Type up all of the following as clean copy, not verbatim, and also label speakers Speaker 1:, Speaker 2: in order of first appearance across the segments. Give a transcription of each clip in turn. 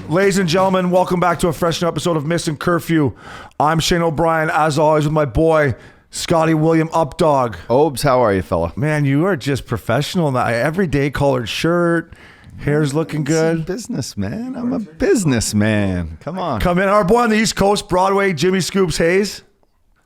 Speaker 1: Ladies and gentlemen, welcome back to a fresh new episode of Missin Curfew. I'm Shane O'Brien, as always, with my boy, Scotty William Updog.
Speaker 2: Obes, how are you, fella?
Speaker 1: Man, you are just professional. Everyday collared shirt, hair's looking good.
Speaker 2: Businessman. I'm a businessman. Come on.
Speaker 1: Come in. Our boy on the East Coast, Broadway, Jimmy Scoops Hayes.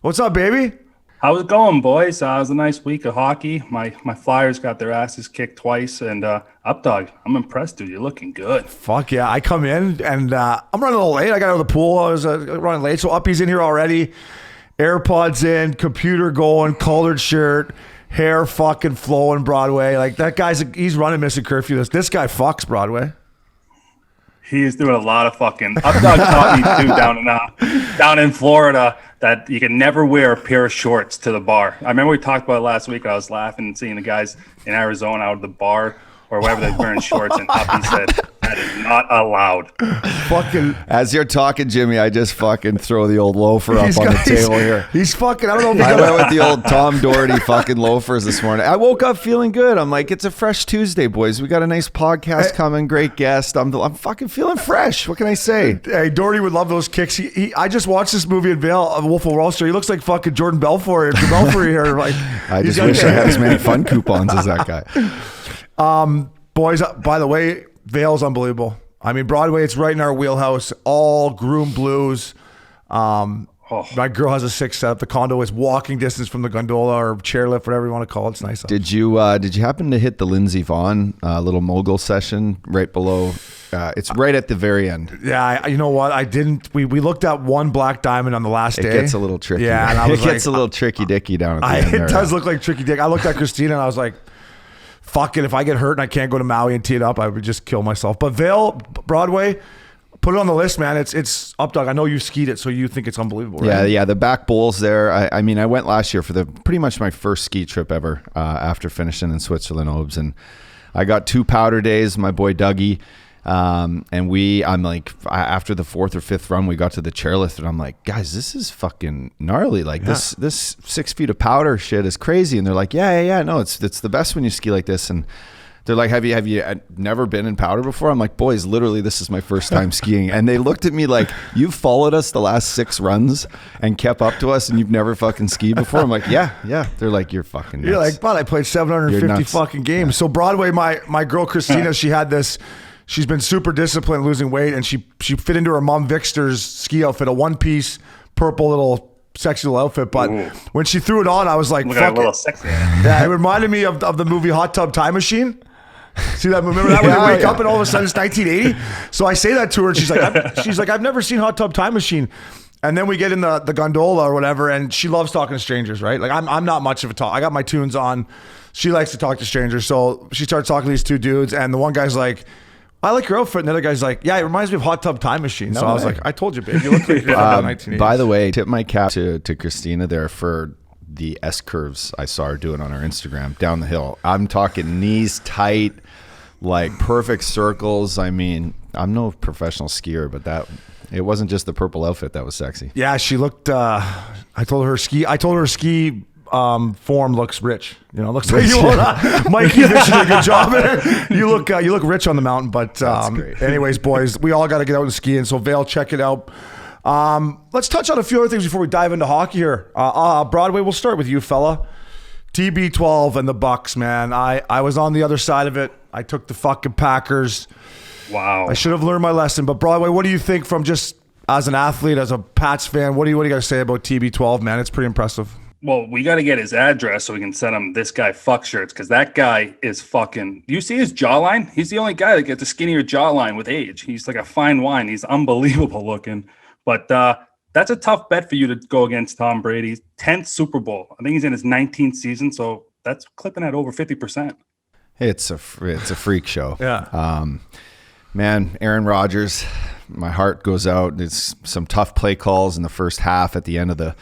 Speaker 1: What's up, baby?
Speaker 3: How's it going, boys? It was a nice week of hockey. My Flyers got their asses kicked twice, and Updog, I'm impressed, dude. You're looking good.
Speaker 1: Fuck yeah. I come in, and I'm running a little late. I got out of the pool. I was running late, so Uppy's in here already. AirPods in, computer going, collared shirt, hair fucking flowing Broadway. Like, that he's running Missin Curfew. This guy fucks Broadway.
Speaker 3: He's doing a lot of fucking. Updog taught me too down in Florida that you can never wear a pair of shorts to the bar. I remember we talked about it last week. I was laughing seeing the guys in Arizona out of the bar or whatever they're wearing shorts, and Uppy said that is not allowed.
Speaker 1: Fucking.
Speaker 2: As you're talking, Jimmy, I just fucking throw the old loafer up on the table here.
Speaker 1: He's fucking. I don't know.
Speaker 2: I went with the old Tom Doherty fucking loafers this morning. I woke up feeling good. I'm like, it's a fresh Tuesday, boys. We got a nice podcast coming. Great guest. I'm fucking feeling fresh. What can I say?
Speaker 1: Hey, Doherty would love those kicks. I just watched this movie in Vail, Wolf of Wall Street. He looks like fucking Jordan Belfort here. Like,
Speaker 2: I just wish I had as many fun coupons as that guy.
Speaker 1: Boys, by the way, Vail's unbelievable. I mean, Broadway, it's right in our wheelhouse. All groom blues. My girl has a sick setup. The condo is walking distance from the gondola or chairlift, whatever you want to call it. It's nice.
Speaker 2: Did you happen to hit the Lindsey Vonn little mogul session right below? It's right at the very end.
Speaker 1: Yeah, you know what? I didn't. We looked at one black diamond on the last day.
Speaker 2: It gets a little tricky.
Speaker 1: Yeah, and I was
Speaker 2: it gets a little tricky dicky down at the end.
Speaker 1: It does look like tricky dick. I looked at Christina and I was like, fuck it, if I get hurt and I can't go to Maui and tee it up, I would just kill myself. But Vail, Broadway, put it on the list, man. It's Updog. I know you skied it, so you think it's unbelievable, right?
Speaker 2: Yeah. The back bowls there. I mean, I went last year for pretty much my first ski trip ever after finishing in Switzerland, Obes, and I got 2 powder days. My boy Dougie. And I'm like, after the 4th or 5th run, we got to the chairlift, and I'm like, guys, this is fucking gnarly. Like, this 6 feet of powder shit is crazy. And they're like, yeah, no, it's the best when you ski like this. And they're like, have you never been in powder before? I'm like, boys, literally, this is my first time skiing. And they looked at me like, you've followed us the last 6 runs and kept up to us, and you've never fucking skied before. I'm like, yeah. They're like, you're fucking nuts.
Speaker 1: You're like, but I played 750 fucking games. Yeah. So Broadway, my girl Christina, she had this. She's been super disciplined, losing weight, and she fit into her mom Victor's ski outfit, a one-piece purple little sexy little outfit. But when she threw it on, I was like,
Speaker 3: "Fuck, a little sexy."
Speaker 1: Yeah, it reminded me of the movie Hot Tub Time Machine. See that? Remember that when you wake up and all of a sudden it's 1980? So I say that to her, and she's like, I've never seen Hot Tub Time Machine. And then we get in the gondola or whatever, and she loves talking to strangers, right? Like I'm not much of a talk. I got my tunes on. She likes to talk to strangers, so she starts talking to these 2 dudes, and the one guy's like, I like your outfit. And the other guy's like, yeah, it reminds me of Hot Tub Time Machine. So I was like, I told you, babe. You look like you're from the 1980s.
Speaker 2: By the way, tip my cap to Christina there for the S-curves I saw her doing on her Instagram down the hill. I'm talking knees tight, like perfect circles. I mean, I'm no professional skier, but it wasn't just the purple outfit that was sexy.
Speaker 1: Yeah, she looked, I told her ski form looks rich. Looks like you want Mikey did a good job. You look rich on the mountain. But anyways, boys, we all got to get out and skiing. So Vail, check it out. Let's touch on a few other things before we dive into hockey here. Broadway, we'll start with you, fella. TB12 and the Bucks, man. I was on the other side of it. I took the fucking Packers.
Speaker 3: Wow.
Speaker 1: I should have learned my lesson. But Broadway, what do you think from just as an athlete, as a Pats fan? What do you got to say about TB12, man? It's pretty impressive.
Speaker 3: Well, we got to get his address so we can send him this guy fuck shirts, because that guy is fucking. You see his jawline? He's the only guy that gets a skinnier jawline with age. He's like a fine wine. He's unbelievable looking. But that's a tough bet for you to go against Tom Brady's 10th Super Bowl. I think he's in his 19th season, so that's clipping at over 50%.
Speaker 2: It's a freak show.
Speaker 1: Yeah.
Speaker 2: Man, Aaron Rodgers, my heart goes out. It's some tough play calls in the first half at the end of the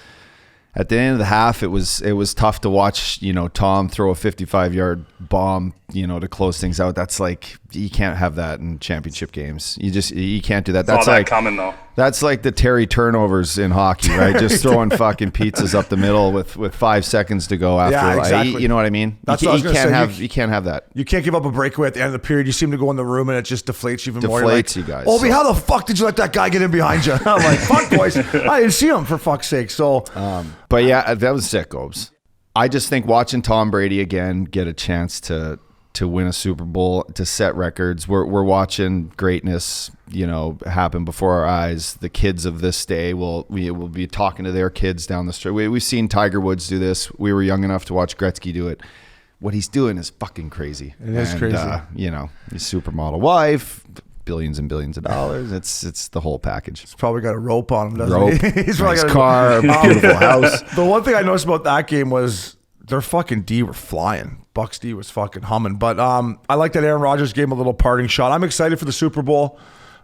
Speaker 2: at the end of the half, it was tough to watch, Tom throw a 55-yard bomb, to close things out. That's like, you can't have that in championship games. You can't do that. That's
Speaker 3: Saw that
Speaker 2: like
Speaker 3: coming though.
Speaker 2: That's like the Terry turnovers in hockey, right? Just throwing fucking pizzas up the middle with 5 seconds to go after.
Speaker 1: Yeah, exactly.
Speaker 2: You know what I mean?
Speaker 1: That's
Speaker 2: you
Speaker 1: what I was gonna say.
Speaker 2: You can't have that.
Speaker 1: You can't give up a breakaway at the end of the period. You seem to go in the room and it just deflates you even more. You're like,
Speaker 2: you guys.
Speaker 1: Obi, how the fuck did you let that guy get in behind you? I'm like, fuck, boys. I didn't see him, for fuck's sake. So,
Speaker 2: but yeah, that was sick, Obes. I just think watching Tom Brady again get a chance to win a Super Bowl, to set records. We're watching greatness, happen before our eyes. The kids of this day will be talking to their kids down the street. We've seen Tiger Woods do this. We were young enough to watch Gretzky do it. What he's doing is fucking crazy.
Speaker 1: It is crazy.
Speaker 2: His supermodel wife, billions and billions of dollars. It's the whole package.
Speaker 1: He's probably got a rope on him, doesn't he? He's probably
Speaker 2: nice
Speaker 1: got a
Speaker 2: car, beautiful house.
Speaker 1: The one thing I noticed about that game was their fucking D were flying. Bucks D was fucking humming. But I like that Aaron Rodgers gave him a little parting shot. I'm excited for the Super Bowl.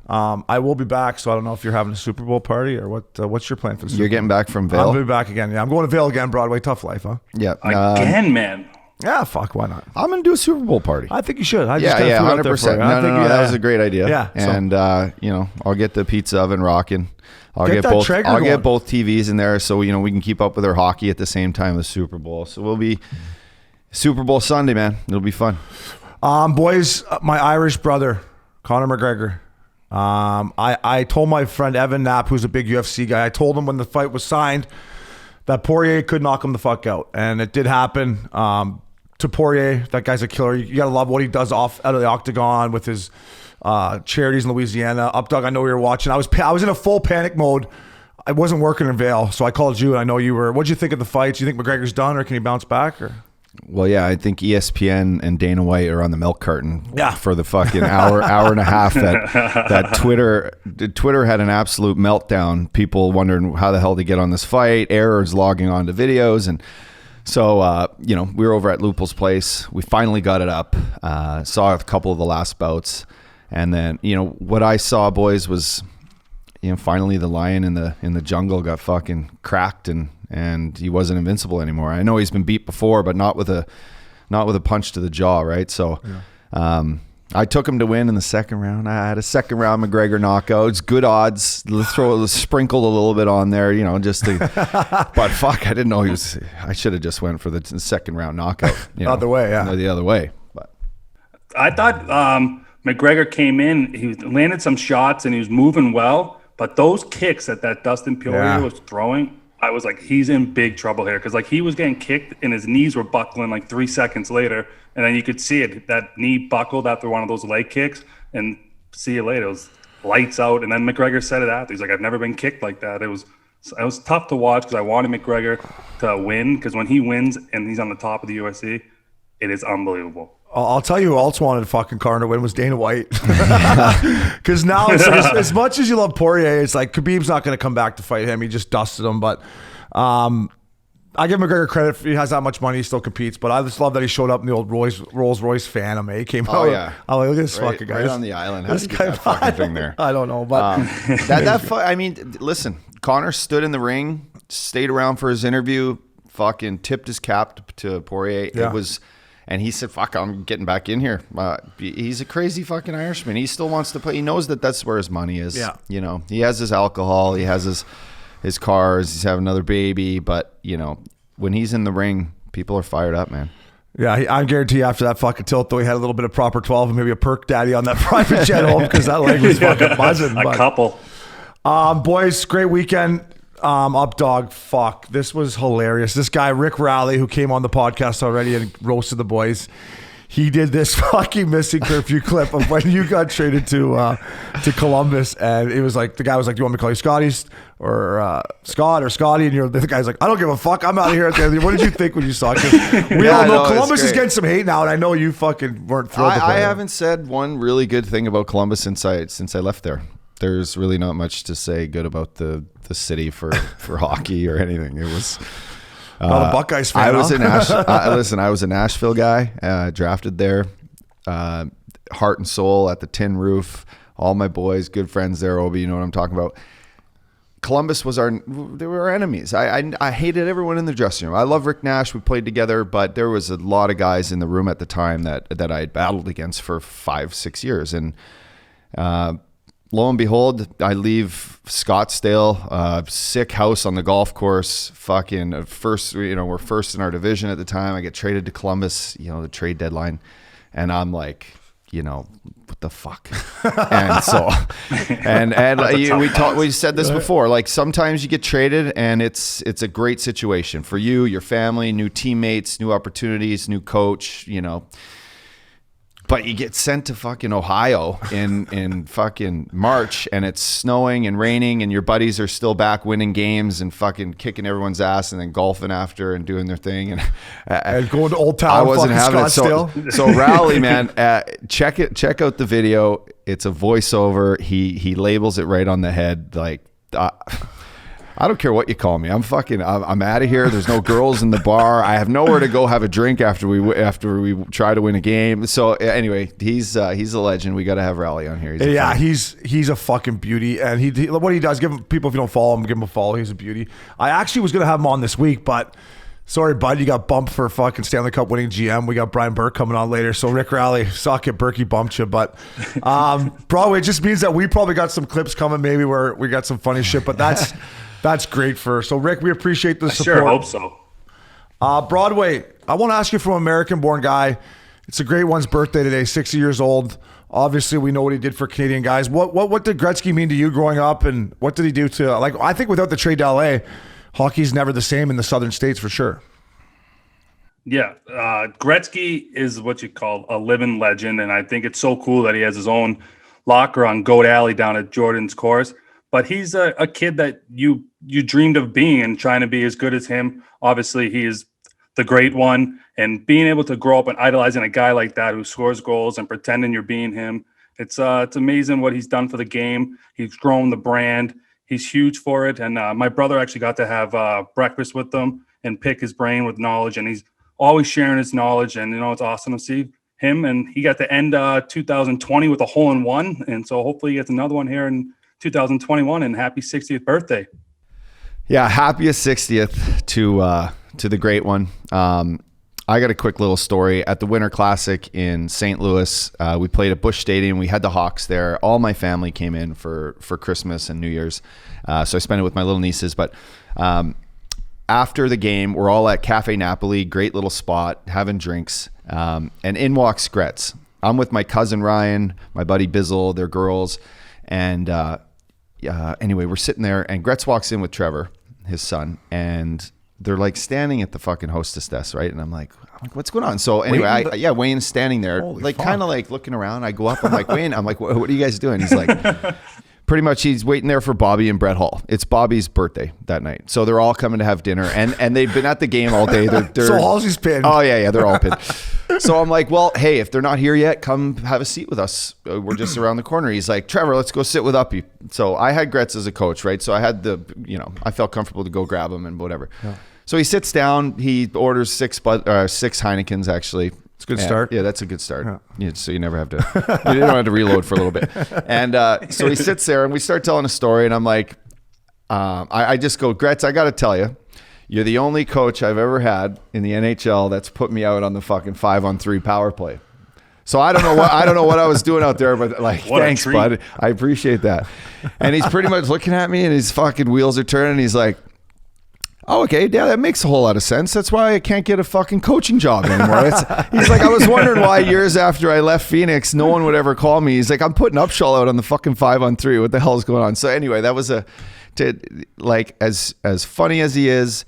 Speaker 1: I will be back, so I don't know if you're having a Super Bowl party or what. What's your plan for the Super Bowl?
Speaker 2: You're getting back from Vail?
Speaker 1: I'll be back again. Yeah, I'm going to Vail again. Broadway, tough life, huh?
Speaker 2: Yeah.
Speaker 3: Again, man.
Speaker 1: Yeah, fuck, why not?
Speaker 2: I'm going to do a Super Bowl party.
Speaker 1: I think you should. I just
Speaker 2: yeah,
Speaker 1: kinda threw it out there
Speaker 2: 100%.
Speaker 1: for you. I think,
Speaker 2: That was a great idea.
Speaker 1: Yeah.
Speaker 2: And, I'll get the pizza oven rocking. I'll
Speaker 1: Get
Speaker 2: get
Speaker 1: that Traeger going.
Speaker 2: both TVs in there so, we can keep up with our hockey at the same time as Super Bowl. So we'll be Super Bowl Sunday, man. It'll be fun.
Speaker 1: Boys, my Irish brother, Conor McGregor. I told my friend Evan Knapp, who's a big UFC guy, I told him when the fight was signed that Poirier could knock him the fuck out. And it did happen. To Poirier, that guy's a killer. You gotta love what he does out of the octagon with his charities in Louisiana. Updog, I know you were watching. I was in a full panic mode. I wasn't working in Vail, so I called you, and I know you were. What'd you think of the fights? You think McGregor's done, or can he bounce back? Or?
Speaker 2: Well, yeah, I think ESPN and Dana White are on the milk carton for the fucking hour and a half that Twitter had an absolute meltdown. People wondering how the hell they get on this fight, errors logging onto videos. And so, we were over at Lupul's place. We finally got it up, saw a couple of the last bouts. And then, what I saw, boys, was, finally the lion in the jungle got fucking cracked and he wasn't invincible anymore. I know he's been beat before, but not with a punch to the jaw, right? So, I took him to win in the second round. I had a second round McGregor knockout. It's good odds. Let's sprinkled a little bit on there, just to. But fuck, I didn't know he was. I should have just went for the second round knockout.
Speaker 1: Other way, yeah.
Speaker 2: The other way. But
Speaker 3: I thought McGregor came in. He landed some shots and he was moving well. But those kicks that Dustin Poirier was throwing, I was like, he's in big trouble here. Because he was getting kicked and his knees were buckling 3 seconds later. And then you could see it. That knee buckled after one of those leg kicks. And see you later. It was lights out. And then McGregor said it after. He's like, I've never been kicked like that. It was tough to watch because I wanted McGregor to win. Because when he wins and he's on the top of the UFC, it is unbelievable.
Speaker 1: I'll tell you who else wanted fucking Conor to win was Dana White. Because now, it's like, as much as you love Poirier, it's like Khabib's not going to come back to fight him. He just dusted him. But I give McGregor credit. He has that much money. He still competes. But I just love that he showed up in the old Rolls Royce Phantom. He came out.
Speaker 2: Oh, yeah.
Speaker 1: I'm like, look at this fucking guy.
Speaker 2: Right on the island. Has to get that fucking thing there.
Speaker 1: I don't know. But
Speaker 2: that fight, listen, Conor stood in the ring, stayed around for his interview, fucking tipped his cap to Poirier.
Speaker 1: Yeah.
Speaker 2: It was... And he said, fuck, I'm getting back in here. He's a crazy fucking Irishman. He still wants to play. He knows that that's where his money is.
Speaker 1: Yeah.
Speaker 2: He has his alcohol. He has his cars. He's having another baby. But, when he's in the ring, people are fired up, man.
Speaker 1: Yeah, I guarantee after that fucking tilt, though, he had a little bit of proper 12 and maybe a perk daddy on that private jet home because that leg was fucking buzzing.
Speaker 3: Couple.
Speaker 1: Boys, great weekend. Up dog, fuck. This was hilarious. This guy, Rick Raleigh, who came on the podcast already and roasted the boys, he did this fucking missing curfew clip of when you got traded to Columbus, and it was like the guy was like, "Do you want me to call you Scotty or Scott or Scotty?" And the guy's like, "I don't give a fuck. I'm out of here at the end." What did you think when you saw it? 'Cause we all know Columbus is getting some hate now, and I know you fucking weren't thrilled.
Speaker 2: I haven't said one really good thing about Columbus since I left there. There's really not much to say good about the city for hockey or anything. It was
Speaker 1: not a Buckeyes fan.
Speaker 2: I was a Nashville guy, drafted there, heart and soul at the Tin Roof. All my boys, good friends there, Obi, you know what I'm talking about. Columbus they were our enemies. I hated everyone in the dressing room. I love Rick Nash. We played together, but there was a lot of guys in the room at the time that I had battled against for 5-6 years. And lo and behold, I leave Scottsdale, sick house on the golf course, fucking first, we're first in our division at the time. I get traded to Columbus, the trade deadline. And I'm like, what the fuck? And so, we said this before, like sometimes you get traded and it's a great situation for you, your family, new teammates, new opportunities, new coach, but you get sent to fucking Ohio in fucking March and it's snowing and raining and your buddies are still back winning games and fucking kicking everyone's ass and then golfing after and doing their thing. And
Speaker 1: going to Old Town,
Speaker 2: I wasn't having
Speaker 1: Scottsdale.
Speaker 2: it. So Rowley, man, check out the video. It's a voiceover. He labels it right on the head. Like, I don't care what you call me. I'm out of here. There's no girls in the bar. I have nowhere to go have a drink after we try to win a game. So anyway, he's a legend. We got to have Rowley on here.
Speaker 1: He's a fucking beauty. And he what he does, give him, people, if you don't follow him, give him a follow. He's a beauty. I actually was going to have him on this week, but sorry, bud, you got bumped for fucking Stanley Cup winning GM. We got Brian Burke coming on later. So Rick Rowley, suck it, Berkey bumped you. But probably it just means that we probably got some clips coming maybe where we got some funny shit, but that's great so Rick, we appreciate the support.
Speaker 3: I sure hope so.
Speaker 1: Broadway, I want to ask you from an American-born guy. It's a great one's birthday today, 60 years old. Obviously, we know what he did for Canadian guys. What did Gretzky mean to you growing up, and what did he do to, I think without the trade to LA, hockey's never the same in the southern states for sure.
Speaker 3: Yeah, Gretzky is what you call a living legend, and I think it's so cool that he has his own locker on Goat Alley down at Jordan's course. But he's a kid that you dreamed of being and trying to be as good as him. Obviously, he is the great one. And being able to grow up and idolizing a guy like that who scores goals and pretending you're being him, it's amazing what he's done for the game. He's grown the brand. He's huge for it. And my brother actually got to have breakfast with him and pick his brain with knowledge. And he's always sharing his knowledge. And, it's awesome to see him. And he got to end 2020 with a hole-in-one. And so hopefully he gets another one here in 2021, and happy 60th birthday.
Speaker 2: Yeah, happiest 60th to the great one. I got a quick little story. At the Winter Classic in St. Louis, we played at Busch Stadium. We had the Hawks there. All my family came in for Christmas and New Year's, so I spent it with my little nieces. But after the game, we're all at Cafe Napoli, great little spot, having drinks, and in walks Gretz. I'm with my cousin Ryan, my buddy Bizzle, their girls, and anyway, we're sitting there, and Gretz walks in with Trevor, his son, and they're like standing at the fucking hostess desk, right? And I'm like, what's going on? So anyway, Wayne's standing there, kind of like looking around. I go up, I'm like, Wayne, what are you guys doing? He's like, pretty much he's waiting there for Bobby and Brett Hall. It's Bobby's birthday that night. So they're all coming to have dinner, and they've been at the game all day. They're
Speaker 1: so Halsey's pinned.
Speaker 2: Oh, yeah, they're all pinned. So I'm like, well, hey, if they're not here yet, come have a seat with us. We're just around the corner. He's like, Trevor, let's go sit with Uppy. So I had Gretz as a coach, right? So I had I felt comfortable to go grab him and whatever. Yeah. So he sits down. He orders six Heinekens, actually.
Speaker 1: It's a good start.
Speaker 2: Yeah, that's a good start. Yeah, so you never have to, you don't have to reload for a little bit. And so he sits there and we start telling a story, and I'm like, I just go, Gretz, I got to tell you, you're the only coach I've ever had in the NHL that's put me out on the fucking 5-on-3 power play. So I don't know what I was doing out there, but thanks, bud. I appreciate that. And he's pretty much looking at me, and his fucking wheels are turning. He's like, oh, okay, yeah, that makes a whole lot of sense. That's why I can't get a fucking coaching job anymore. He's like, I was wondering why years after I left Phoenix, no one would ever call me. He's like, I'm putting Upshaw out on the fucking 5-on-3. What the hell is going on? So anyway, that was as funny as he is.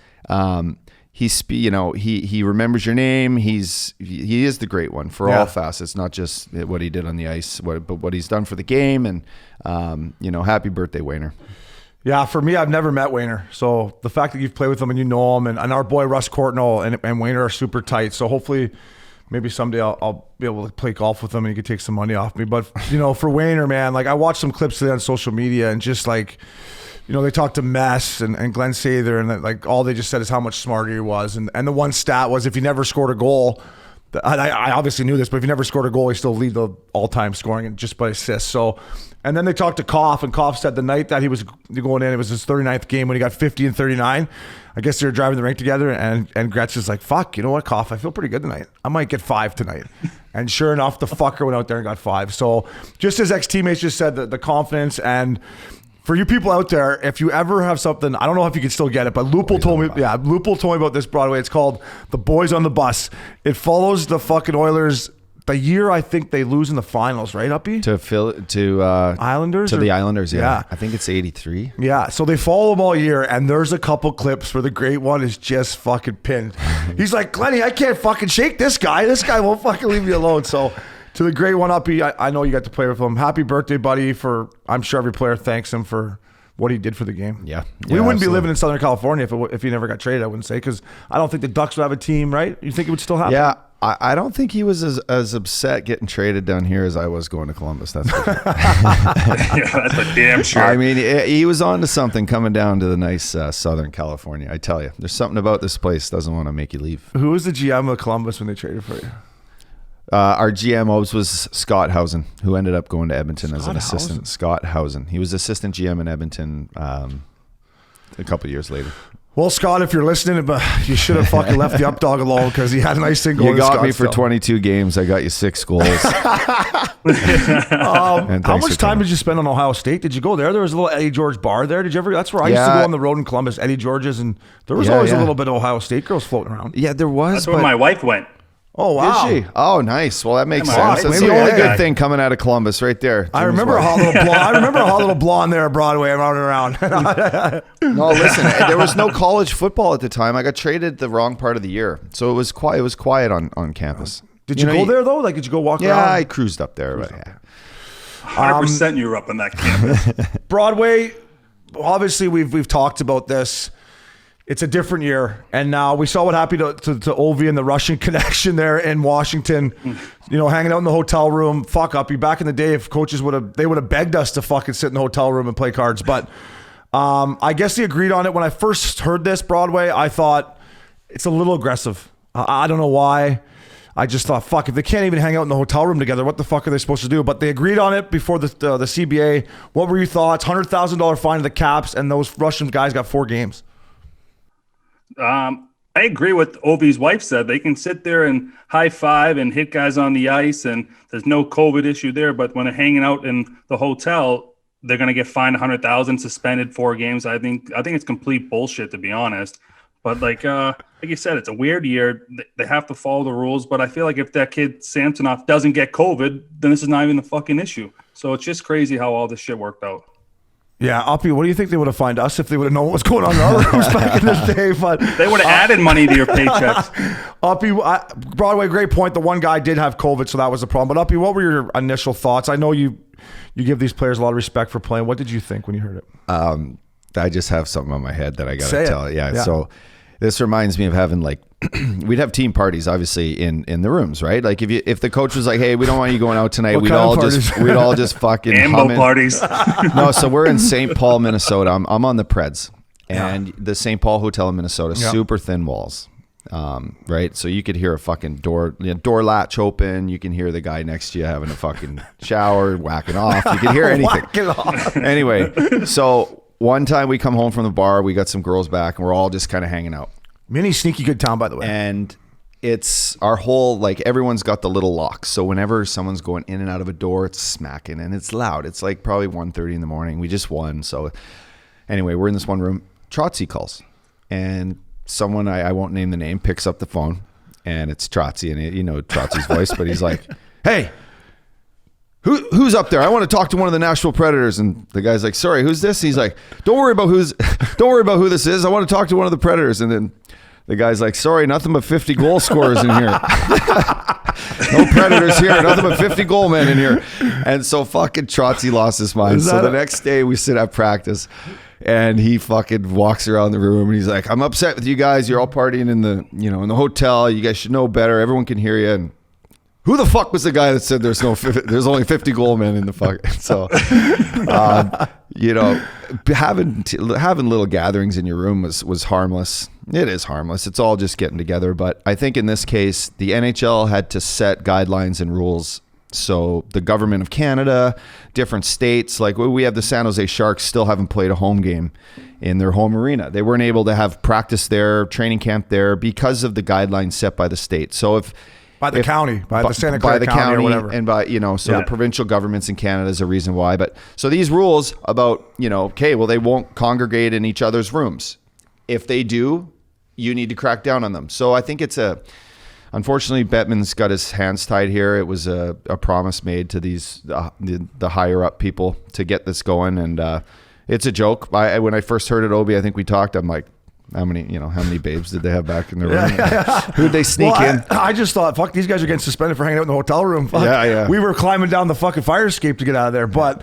Speaker 2: He remembers your name. He is the great one for all facets, not just what he did on the ice, but what he's done for the game. And happy birthday, Wayner.
Speaker 1: Yeah, for me, I've never met Wayner. So the fact that you've played with him and you know him, and our boy Russ Courtnall and Wayner are super tight. So hopefully, maybe someday I'll be able to play golf with him and he could take some money off me. But for Wayner, man, I watched some clips today on social media, and just they talked to Mess and Glenn Sather, and all they just said is how much smarter he was. And the one stat was, if he never scored a goal, I obviously knew this, but if he never scored a goal, he still lead the all-time scoring and just by assists. So, and then they talked to Koff, and Koff said the night that he was going in, it was his 39th game when he got 50 and 39. I guess they were driving the rink together, and Gretz is like, fuck, you know what, Koff, I feel pretty good tonight. I might get 5 tonight. And sure enough, the fucker went out there and got 5. So just as ex-teammates just said, the confidence. And for you people out there, if you ever have something, I don't know if you can still get it, but Lupul told me about this, Broadway. It's called The Boys on the Bus. It follows the fucking Oilers the year I think they lose in the finals, right, Uppy?
Speaker 2: To
Speaker 1: Islanders?
Speaker 2: The Islanders, yeah. I think it's 83.
Speaker 1: Yeah, so they follow them all year, and there's a couple clips where the great one is just fucking pinned. He's like, Glenny, I can't fucking shake this guy. This guy won't fucking leave me alone. So to the great one, Uppy, I know you got to play with him. Happy birthday, buddy. I'm sure every player thanks him for what he did for the game.
Speaker 2: Yeah.
Speaker 1: We wouldn't
Speaker 2: absolutely
Speaker 1: be living in Southern California if he never got traded, I wouldn't say, because I don't think the Ducks would have a team, right? You think it would still happen?
Speaker 2: Yeah. I don't think he was as upset getting traded down here as I was going to Columbus. That's for sure.
Speaker 3: Yeah, that's a damn sure.
Speaker 2: I mean, he was on to something coming down to the nice Southern California. I tell you, there's something about this place doesn't want to make you leave.
Speaker 1: Who was the GM of Columbus when they traded for you?
Speaker 2: Our GM was Scott Housen, who ended up going to Edmonton as an assistant.
Speaker 1: Housen.
Speaker 2: Scott Housen. He was assistant GM in Edmonton a couple of years later.
Speaker 1: Well, Scott, if you're listening, but you should have fucking left the up dog alone because he had a nice single.
Speaker 2: You got me for 22 games. I got you 6 goals.
Speaker 1: How much time did you spend on Ohio State? Did you go there? There was a little Eddie George bar there. Did you ever? That's where I used to go on the road in Columbus, Eddie George's, and there was always a little bit of Ohio State girls floating around.
Speaker 2: Yeah, there was.
Speaker 3: That's where my wife went.
Speaker 1: Oh, wow.
Speaker 2: Did she? Oh, nice. Well, that makes sense.
Speaker 1: Right.
Speaker 2: That's
Speaker 1: Maybe
Speaker 2: the only
Speaker 1: yeah.
Speaker 2: good thing coming out of Columbus right there.
Speaker 1: I remember a hot little blonde there at Broadway running around.
Speaker 2: No, listen, there was no college football at the time. I got traded the wrong part of the year. So it was quiet. It was quiet on campus.
Speaker 1: Did you go there, though? Like, did you go walk around?
Speaker 2: Yeah, I cruised up there. Right.
Speaker 3: 100% you were up in that campus.
Speaker 1: Broadway, obviously, we've talked about this. It's a different year, and now we saw what happened to Ovi and the Russian connection there in Washington. You know, hanging out in the hotel room. Fuck up. Back in the day, if coaches would have begged us to fucking sit in the hotel room and play cards. But I guess they agreed on it. When I first heard this, Broadway, I thought it's a little aggressive. I don't know why. I just thought, fuck, if they can't even hang out in the hotel room together, what the fuck are they supposed to do? But they agreed on it before the CBA. What were your thoughts? $100,000 fine to the Caps, and those Russian guys got 4 games.
Speaker 3: I agree with Ovi's wife said. They can sit there and high five and hit guys on the ice, and there's no COVID issue there. But when they're hanging out in the hotel, they're going to get fined $100,000, suspended 4 games. I think it's complete bullshit, to be honest. But like you said, it's a weird year. They have to follow the rules. But I feel like if that kid Samsonov doesn't get COVID, then this is not even a fucking issue. So it's just crazy how all this shit worked out.
Speaker 1: Yeah, Uppy, what do you think they would have fined us if they would have known what was going on in our rooms back in the day? But
Speaker 3: they would have added money to your paychecks.
Speaker 1: Uppy, Broadway, great point. The one guy did have COVID, so that was the problem. But Uppy, what were your initial thoughts? I know you give these players a lot of respect for playing. What did you think when you heard it?
Speaker 2: I just have something on my head that I got
Speaker 1: Say
Speaker 2: to tell.
Speaker 1: it.
Speaker 2: Yeah.
Speaker 1: Yeah.
Speaker 2: So this reminds me of having we'd have team parties, obviously in the rooms, right? Like if the coach was like, "Hey, we don't want you going out tonight," we'd all just fucking
Speaker 3: ambo parties.
Speaker 2: No, so we're in St. Paul, Minnesota. I'm on the Preds, and the St. Paul Hotel in Minnesota, super thin walls, right? So you could hear a fucking door latch open. You can hear the guy next to you having a fucking shower, whacking off. You can hear anything.
Speaker 1: Whacking off.
Speaker 2: Anyway, so one time we come home from the bar, we got some girls back, and we're all just kind of hanging out.
Speaker 1: Mini sneaky good town, by the way.
Speaker 2: And it's our whole, everyone's got the little locks. So whenever someone's going in and out of a door, it's smacking and it's loud. It's like probably 1:30 in the morning. We just won. So anyway, we're in this one room. Trotsy calls. And someone, I won't name the name, picks up the phone. And it's Trotsy. And you know Trotsy's voice. But he's like, "Hey, who's up there? I want to talk to one of the Nashville Predators." And the guy's like, "Sorry, who's this?" He's like, don't worry about who this is. I want to talk to one of the Predators." And then the guy's like, "Sorry, nothing but 50 goal scorers in here." No Predators here, nothing but 50 goal men in here. And so fucking Trotsy lost his mind. So the next day we sit at practice and he fucking walks around the room and he's like, "I'm upset with you guys. You're all partying in the hotel. You guys should know better. Everyone can hear you." And who the fuck was the guy that said there's only 50 goal men in the fuck? So, having little gatherings in your room was harmless. It is harmless. It's all just getting together. But I think in this case, the NHL had to set guidelines and rules. So the government of Canada, different states, like we have the San Jose Sharks still haven't played a home game in their home arena. They weren't able to have practice there, training camp there because of the guidelines set by the state. So if
Speaker 1: the county, by the Santa Clara County or whatever.
Speaker 2: And by, the provincial governments in Canada is a reason why. But so these rules about, okay, well, they won't congregate in each other's rooms. If they do, you need to crack down on them. So I think unfortunately, Bettman's got his hands tied here. It was a promise made to these the higher up people to get this going, and it's a joke. When I first heard it, Obi, I think we talked. I'm like, how many babes did they have back in their room? Who'd they sneak in?
Speaker 1: I just thought, fuck, these guys are getting suspended for hanging out in the hotel room. Fuck.
Speaker 2: Yeah.
Speaker 1: We were climbing down the fucking fire escape to get out of there. But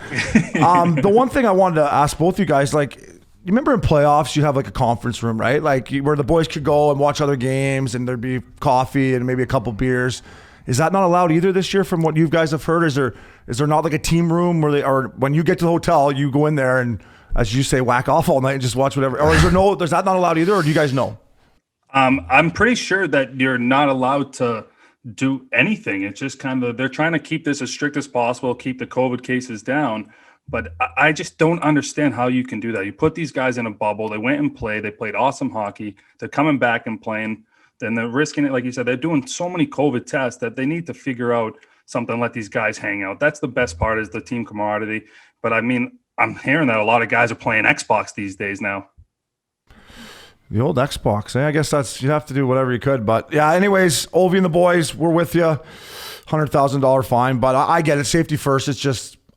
Speaker 1: the one thing I wanted to ask both you guys, like, you remember in playoffs, you'd have like a conference room, right? Like where the boys could go and watch other games and there'd be coffee and maybe a couple beers. Is that not allowed either this year from what you guys have heard? Is there not like a team room or when you get to the hotel, you go in there and, as you say, whack off all night and just watch whatever? Or is that not allowed either? Or do you guys know?
Speaker 3: I'm pretty sure that you're not allowed to do anything. It's just kind of, they're trying to keep this as strict as possible, keep the COVID cases down. But I just don't understand how you can do that. You put these guys in a bubble. They went and played. They played awesome hockey. They're coming back and playing. Then they're risking it. Like you said, they're doing so many COVID tests that they need to figure out something, let these guys hang out. That's the best part, is the team camaraderie. But I mean, I'm hearing that a lot of guys are playing Xbox these days now.
Speaker 1: The old Xbox, eh? I guess you have to do whatever you could. But yeah, anyways, Ovi and the boys, we're with you. $100,000 fine. But I get it. Safety first.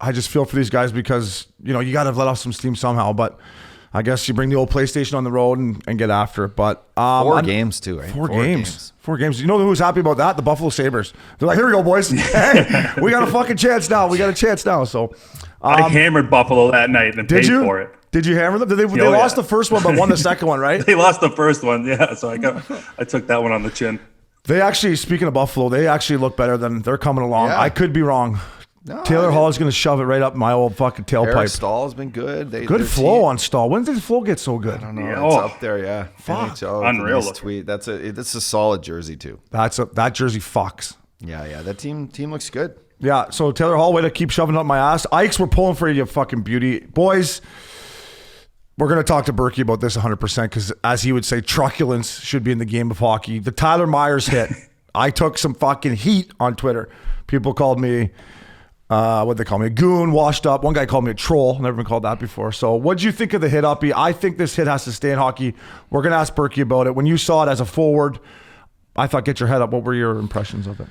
Speaker 1: I just feel for these guys because, you got to let off some steam somehow. But I guess you bring the old PlayStation on the road and get after it. But
Speaker 2: 4 games too, right?
Speaker 1: 4 games. 4 games. You know who's happy about that? The Buffalo Sabres. They're like, here we go, boys. Hey, we got a fucking chance now. So
Speaker 3: I hammered Buffalo that night and paid for it.
Speaker 1: Did you hammer them? They lost the first one but won the second one, right?
Speaker 3: They lost the first one, yeah. So I took that one on the chin.
Speaker 1: They actually, speaking of Buffalo, they actually look better than they're coming along. Yeah. I could be wrong. No, Taylor Hall is going to shove it right up my old fucking tailpipe.
Speaker 2: Eric Stahl's been good.
Speaker 1: Good flow on Stahl. When did Flow get so good?
Speaker 2: I don't know. It's up there, yeah.
Speaker 1: Fuck.
Speaker 2: NHL,
Speaker 3: unreal.
Speaker 2: Tweet. That's a solid jersey too.
Speaker 1: That jersey fucks.
Speaker 2: Yeah. That team looks good.
Speaker 1: Yeah. So Taylor Hall, way to keep shoving up my ass. Ikes, we're pulling for you fucking beauty, boys. We're going to talk to Berkey about this 100% because, as he would say, truculence should be in the game of hockey. The Tyler Myers hit. I took some fucking heat on Twitter. People called me. What'd they call me? A goon, washed up. One guy called me a troll. Never been called that before. So what'd you think of the hit, Uppy? I think this hit has to stay in hockey. We're going to ask Berkey about it. When you saw it as a forward, I thought, get your head up. What were your impressions of it?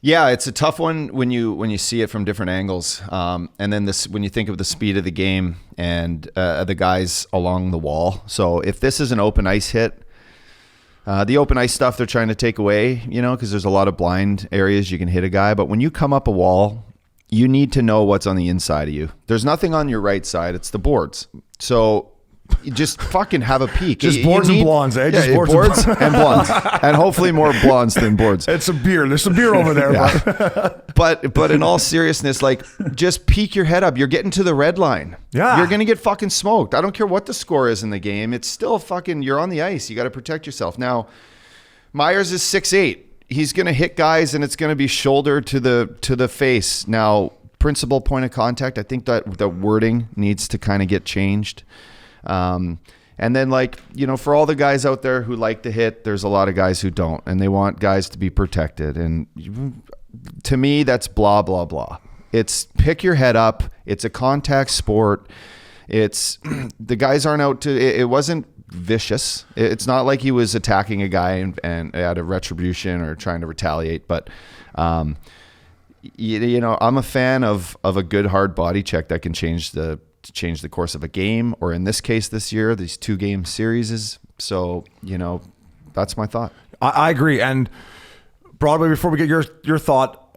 Speaker 2: Yeah, it's a tough one when you see it from different angles. And then when you think of the speed of the game and the guys along the wall. So if this is an open ice hit, the open ice stuff they're trying to take away, because there's a lot of blind areas you can hit a guy. But when you come up a wall, you need to know what's on the inside of you. There's nothing on your right side. It's the boards. So you just fucking have a peek.
Speaker 1: Just boards and blondes, eh?
Speaker 2: Just boards and blondes. And hopefully more blondes than boards.
Speaker 1: It's a beer. There's some beer over there.
Speaker 2: Yeah. But in all seriousness, like, just peek your head up. You're getting to the red line.
Speaker 1: Yeah.
Speaker 2: You're going to get fucking smoked. I don't care what the score is in the game. It's still fucking, you're on the ice. You got to protect yourself. Now, Myers is 6'8". He's going to hit guys and it's going to be shoulder to the face. Now, principal point of contact, I think that the wording needs to kind of get changed. And then, for all the guys out there who like to hit, there's a lot of guys who don't, and they want guys to be protected. And to me, that's blah, blah, blah. It's pick your head up. It's a contact sport. It's the guys aren't out to, it wasn't vicious. It's not like he was attacking a guy and out of retribution or trying to retaliate, but, I'm a fan of a good hard body check that can change the course of a game, or in this case this year, these 2-game series. So, that's my thought.
Speaker 1: I agree. And Broadway, before we get your thought,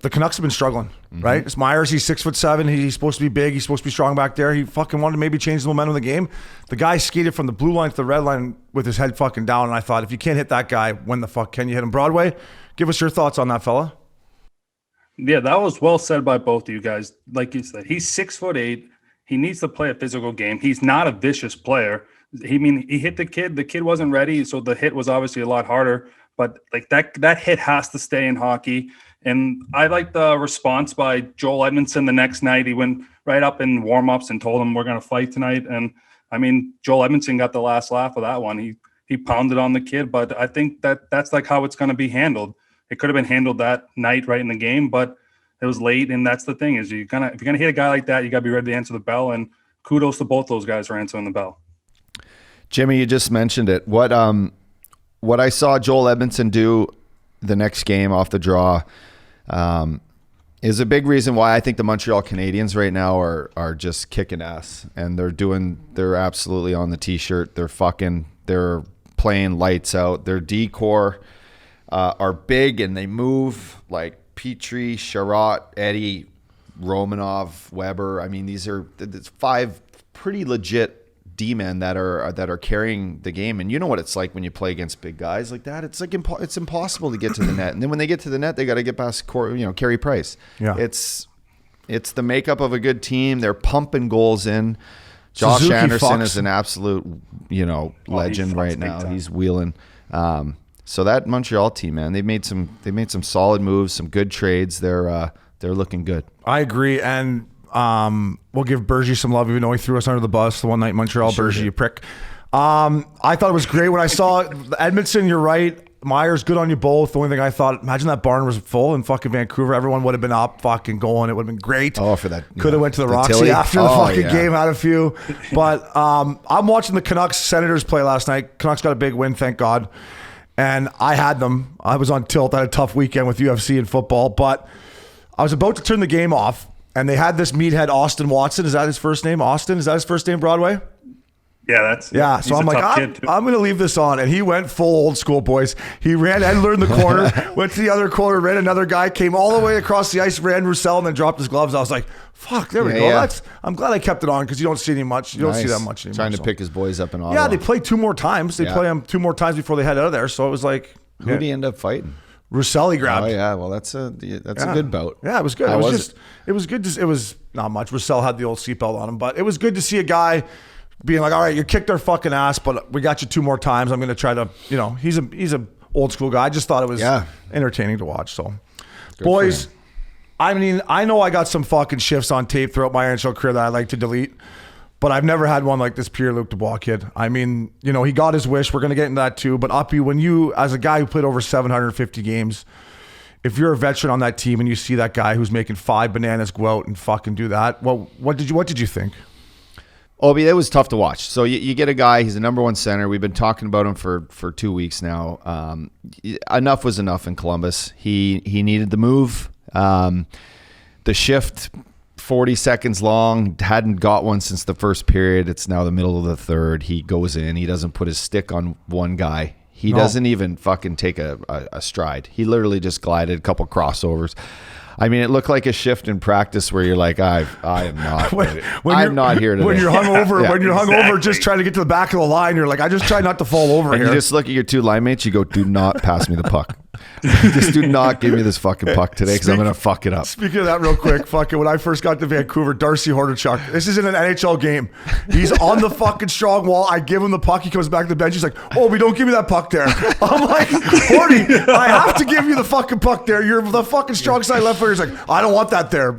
Speaker 1: the Canucks have been struggling, right? It's Myers. He's 6'7". He's supposed to be big. He's supposed to be strong back there. He fucking wanted to maybe change the momentum of the game. The guy skated from the blue line to the red line with his head fucking down. And I thought, if you can't hit that guy, when the fuck can you hit him? Broadway, give us your thoughts on that fella.
Speaker 3: Yeah, that was well said by both of you guys. Like you said, he's 6'8". He needs to play a physical game. He's not a vicious player. He hit the kid. The kid wasn't ready, so the hit was obviously a lot harder. But like that hit has to stay in hockey. And I like the response by Joel Edmondson the next night. He went right up in warm-ups and told him we're going to fight tonight. And I mean, Joel Edmondson got the last laugh of that one. He pounded on the kid, but I think that's like how it's going to be handled. It could have been handled that night right in the game, but it was late. And that's the thing is if you're going to hit a guy like that, you got to be ready to answer the bell. And kudos to both those guys for answering the bell.
Speaker 2: Jimmy, you just mentioned it. What I saw Joel Edmondson do the next game off the draw is a big reason why I think the Montreal Canadiens right now are just kicking ass, and they're absolutely on the t-shirt. They're playing lights out. Their D-core are big and they move like Petrie, Sherratt, Eddie, Romanov, Weber. I mean, it's 5 pretty legit D-men that are carrying the game, and you know what it's like when you play against big guys like that. It's like it's impossible to get to the net, and then when they get to the net, they got to get past Carey Price.
Speaker 1: Yeah,
Speaker 2: it's the makeup of a good team. They're pumping goals in. Josh
Speaker 1: Suzuki
Speaker 2: Anderson
Speaker 1: Fox
Speaker 2: is an absolute legend right now. He's wheeling. So that Montreal team, man, they made some solid moves, some good trades. They're looking good.
Speaker 1: I agree, and we'll give Bergie some love, even though he threw us under the bus the one night in Montreal. Sure, Bergie, you prick. I thought it was great when I saw Edmondson. You're right. Myers, good on you both. The only thing I thought, imagine that barn was full in fucking Vancouver. Everyone would have been up fucking going. It would have been great.
Speaker 2: Oh, for that.
Speaker 1: Could have went to the Roxy
Speaker 2: Tilly
Speaker 1: after the fucking game, had a few. But I'm watching the Canucks Senators play last night. Canucks got a big win, thank God. And I had them. I was on tilt. I had a tough weekend with UFC and football. But I was about to turn the game off, and they had this meathead, Austin Watson. Is that his first name? Austin? Is that his first name, Broadway?
Speaker 3: Yeah,
Speaker 1: so I'm like, I'm going to leave this on. And he went full old school, boys. He ran and learned the corner, went to the other corner, ran another guy, came all the way across the ice, ran Roussel, and then dropped his gloves. I was like, fuck, there we go.
Speaker 2: Yeah.
Speaker 1: I'm glad I kept it on because you don't see any much. You don't see that much anymore.
Speaker 2: Trying to pick his boys up in Ottawa.
Speaker 1: Yeah, they played 2 more times. They play them 2 more times before they head out of there. So it was like,
Speaker 2: who did he end up fighting?
Speaker 1: Roussel he grabbed.
Speaker 2: Oh yeah, well that's a good bout.
Speaker 1: Yeah, it was good. It was good. It was not much. Roussel had the old seatbelt on him, but it was good to see a guy being like, all right, you kicked our fucking ass, but we got you 2 more times. I'm going to try to, he's a old school guy. I just thought it was entertaining to watch. So, good boys, I mean, I know I got some fucking shifts on tape throughout my NHL career that I like to delete, but I've never had one like this Pierre-Luc Dubois kid. I mean, he got his wish. We're going to get into that too. But Uppy, when you, as a guy who played over 750 games, if you're a veteran on that team and you see that guy who's making 5 bananas go out and fucking do that, well, what did you think?
Speaker 2: Obi, it was tough to watch. So you get a guy, he's the number 1 center. We've been talking about him for 2 weeks now. Enough was enough in Columbus. He needed the move. The shift, 40 seconds long, hadn't got one since the first period. It's now the middle of the third. He goes in. He doesn't put his stick on one guy. He doesn't even fucking take a stride. He literally just glided a couple crossovers. I mean, it looked like a shift in practice where you're like, I am not. I'm not here today.
Speaker 1: When you're hungover, just trying to get to the back of the line, you're like, I just try not to fall over
Speaker 2: and
Speaker 1: here.
Speaker 2: You just look at your 2 line mates. You go, do not pass me the puck. Just do not give me this fucking puck today because I'm going to fuck it up.
Speaker 1: Speaking of that real quick, fucking when I first got to Vancouver, Darcy Hordichuk, this isn't an NHL game. He's on the fucking strong wall. I give him the puck. He comes back to the bench. He's like, oh, don't give me that puck there. I'm like, Hordy, I have to give you the fucking puck there. You're the fucking strong side left footer. He's like, I don't want that there.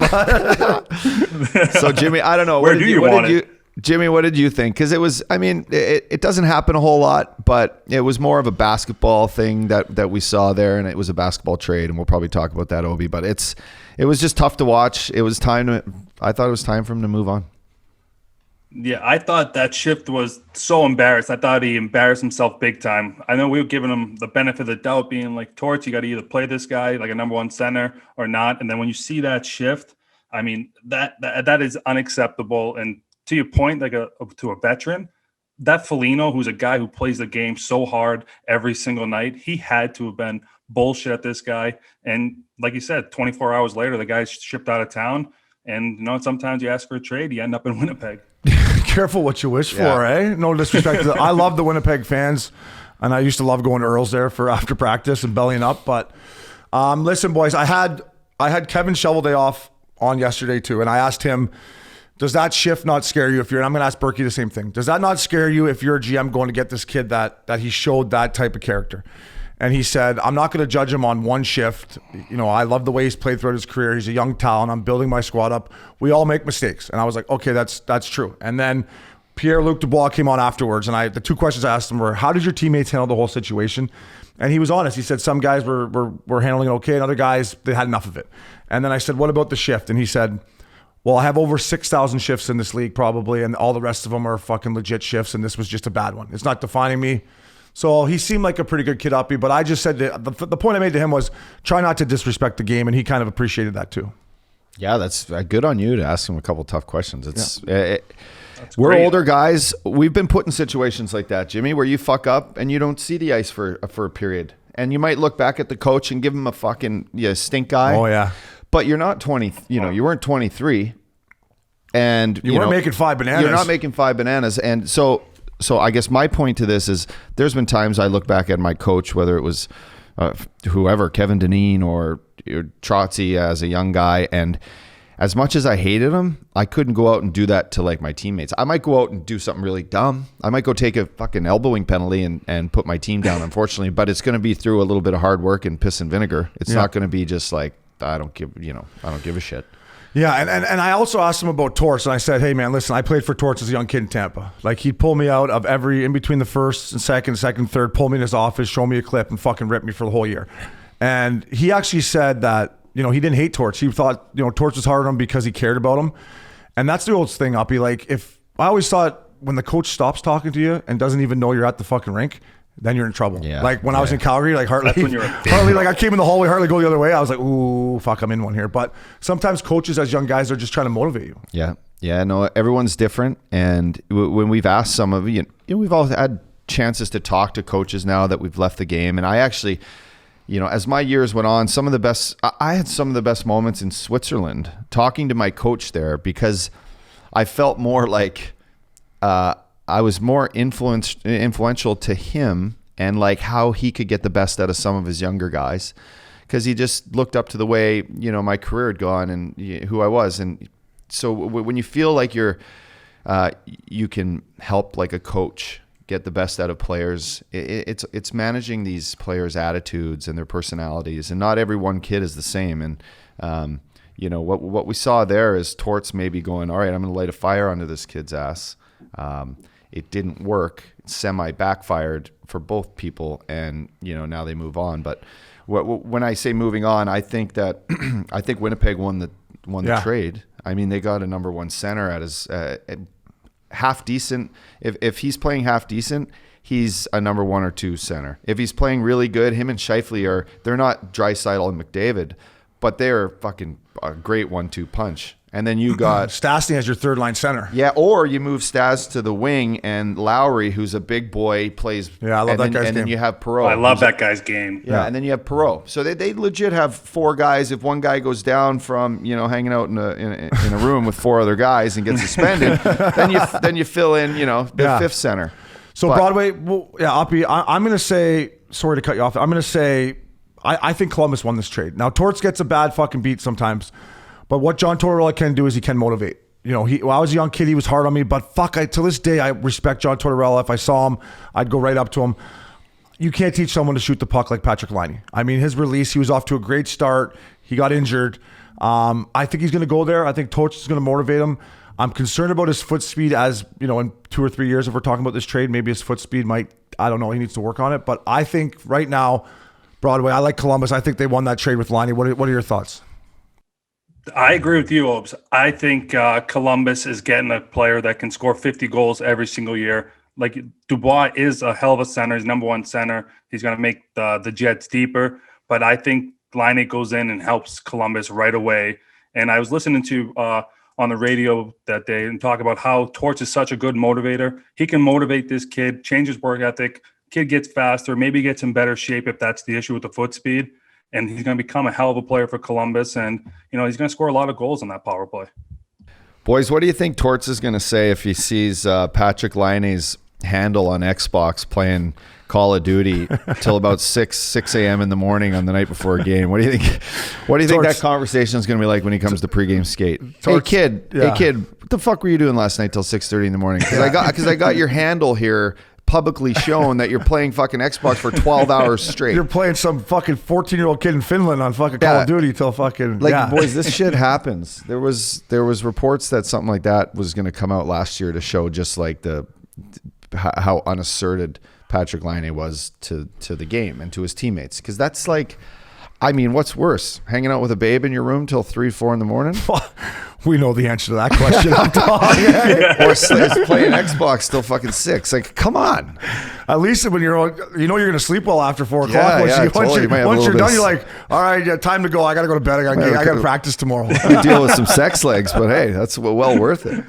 Speaker 2: So, Jimmy, I don't know.
Speaker 3: Where do you want it?
Speaker 2: Jimmy, what did you think? Because it was, I mean, it doesn't happen a whole lot, but it was more of a basketball thing that we saw there, and it was a basketball trade, and we'll probably talk about that, Obi. But it was just tough to watch. I thought it was time for him to move on.
Speaker 3: Yeah, I thought that shift was so embarrassed. I thought he embarrassed himself big time. I know we were giving him the benefit of the doubt, being like, Torch, you got to either play this guy like a number 1 center or not. And then when you see that shift, I mean, that is unacceptable. And to your point, like to a veteran, that Foligno, who's a guy who plays the game so hard every single night, he had to have been bullshit at this guy. And like you said, 24 hours later, the guy's shipped out of town. And sometimes you ask for a trade, you end up in Winnipeg.
Speaker 1: Careful what you wish for, eh? No disrespect. I love the Winnipeg fans, and I used to love going to Earl's there for after practice and bellying up. But listen, boys, I had Kevin Shovelday off on yesterday too, and I asked him Does that shift not scare you if you're, and I'm going to ask Berkey the same thing. Does that not scare you if you're a GM going to get this kid that he showed that type of character? And he said, I'm not going to judge him on one shift. You know, I love the way he's played throughout his career. He's a young talent. I'm building my squad up. We all make mistakes. And I was like, okay, that's true. And then Pierre-Luc Dubois came on afterwards. And the two questions I asked him were, how did your teammates handle the whole situation? And he was honest. He said some guys were handling it okay, and other guys, they had enough of it. And then I said, what about the shift? And he said, well, I have over 6,000 shifts in this league probably, and all the rest of them are fucking legit shifts, and this was just a bad one. It's not defining me. So he seemed like a pretty good kid, Uppy, but I just said the point I made to him was try not to disrespect the game, and he kind of appreciated that too.
Speaker 2: Yeah, that's good on you to ask him a couple tough questions. We're
Speaker 3: great.
Speaker 2: older guys. We've been put in situations like that, Jimmy, where you fuck up and you don't see the ice for a period. And you might look back at the coach and give him a fucking stink eye.
Speaker 1: Oh, yeah.
Speaker 2: But you're not 20, you weren't 23. And
Speaker 1: you weren't making 5 bananas.
Speaker 2: You're not making 5 bananas. And so I guess my point to this is there's been times I look back at my coach, whether it was whoever, Kevin Dineen or Trotzy as a young guy, and as much as I hated him, I couldn't go out and do that to like my teammates. I might go out and do something really dumb. I might go take a fucking elbowing penalty and put my team down, unfortunately, but it's going to be through a little bit of hard work and piss and vinegar. It's not going to be just like, I don't give a shit.
Speaker 1: Yeah, and I also asked him about Torts, and I said, hey, man, listen, I played for Torts as a young kid in Tampa. Like, he'd pull me out of in between the first and second, third, pull me in his office, show me a clip, and fucking rip me for the whole year. And he actually said that, he didn't hate Torts. He thought, Torts was hard on him because he cared about him. And that's the old thing, Uppy. Like, I always thought when the coach stops talking to you and doesn't even know you're at the fucking rink, then you're in trouble.
Speaker 2: Yeah.
Speaker 1: Like when I was in Calgary, like Hartley, like I came in the hallway, Hartley go the other way. I was like, ooh, fuck, I'm in one here. But sometimes coaches as young guys are just trying to motivate you. Yeah.
Speaker 2: Yeah. No, everyone's different. And when we've asked some of we've all had chances to talk to coaches now that we've left the game. And I actually, as my years went on, I had some of the best moments in Switzerland talking to my coach there because I felt more like, I was more influential to him and like how he could get the best out of some of his younger guys because he just looked up to the way, my career had gone and who I was. And so when you feel like you can help like a coach get the best out of players, it's managing these players' attitudes and their personalities, and not every one kid is the same. And, what we saw there is Torts maybe going, all right, I'm going to light a fire under this kid's ass. It didn't work. It semi-backfired for both people, and now they move on. But when I say moving on, I think that I think Winnipeg won the trade. I mean, they got a number one center at his half decent. If he's playing half decent, he's a number 1 or 2 center. If he's playing really good, him and Scheifele they're not Draisaitl and McDavid, but they're fucking a great 1-2 punch. And then you got
Speaker 1: Stastny as your third line center.
Speaker 2: Yeah, or you move Stas to the wing, and Lowry, who's a big boy, plays.
Speaker 1: Yeah, I love that guy's game.
Speaker 2: And then you have Perreault.
Speaker 3: I love that guy's game.
Speaker 2: Yeah, and then you have Perreault. So they legit have 4 guys. If one guy goes down from hanging out in a room with 4 other guys and gets suspended, then you fill in the fifth center.
Speaker 1: So Broadway, Uppy, I'm going to say, sorry to cut you off. I'm going to say I think Columbus won this trade. Now Torts gets a bad fucking beat sometimes. But what John Tortorella can do is he can motivate. When I was a young kid, he was hard on me. But fuck, to this day, I respect John Tortorella. If I saw him, I'd go right up to him. You can't teach someone to shoot the puck like Patrick Laine. I mean, his release, he was off to a great start. He got injured. I think he's going to go there. I think Torch is going to motivate him. I'm concerned about his foot speed as, in 2 or 3 years, if we're talking about this trade, maybe his foot speed I don't know, he needs to work on it. But I think right now, Broadway, I like Columbus. I think they won that trade with Laine. What are your thoughts?
Speaker 3: I agree with you, Obes. I think Columbus is getting a player that can score 50 goals every single year. Like Dubois is a hell of a center. He's number 1 center. He's going to make the Jets deeper. But I think Laine goes in and helps Columbus right away. And I was listening to on the radio that day and talk about how Torch is such a good motivator. He can motivate this kid, change his work ethic. Kid gets faster, maybe gets in better shape if that's the issue with the foot speed. And he's going to become a hell of a player for Columbus. And, he's going to score a lot of goals on that power play.
Speaker 2: Boys, what do you think Torts is going to say if he sees Patrick Laine's handle on Xbox playing Call of Duty till about 6 a.m. in the morning on the night before a game? What do you think? What do you think that conversation is going to be like when he comes to pregame skate? Torts, hey kid, what the fuck were you doing last night till 6:30 in the morning? Because I got your handle here publicly shown that you're playing fucking Xbox for 12 hours straight.
Speaker 1: You're playing some fucking 14-year-old kid in Finland on fucking Call of Duty till fucking
Speaker 2: boys, this shit happens. There was reports that something like that was going to come out last year to show just like how unasserted Patrick Laine was to the game and to his teammates, because that's like, I mean, what's worse, hanging out with a babe in your room till 3-4 in the morning?
Speaker 1: We know the answer to that question.
Speaker 2: Or is playing Xbox till fucking 6. Like, come on.
Speaker 1: At least when you're going to sleep well after 4 o'clock.
Speaker 2: Yeah,
Speaker 1: Once you're done, you're like, all right, time to go. I got to go to bed. I got to practice tomorrow.
Speaker 2: We deal with some sex legs, but hey, that's well worth it.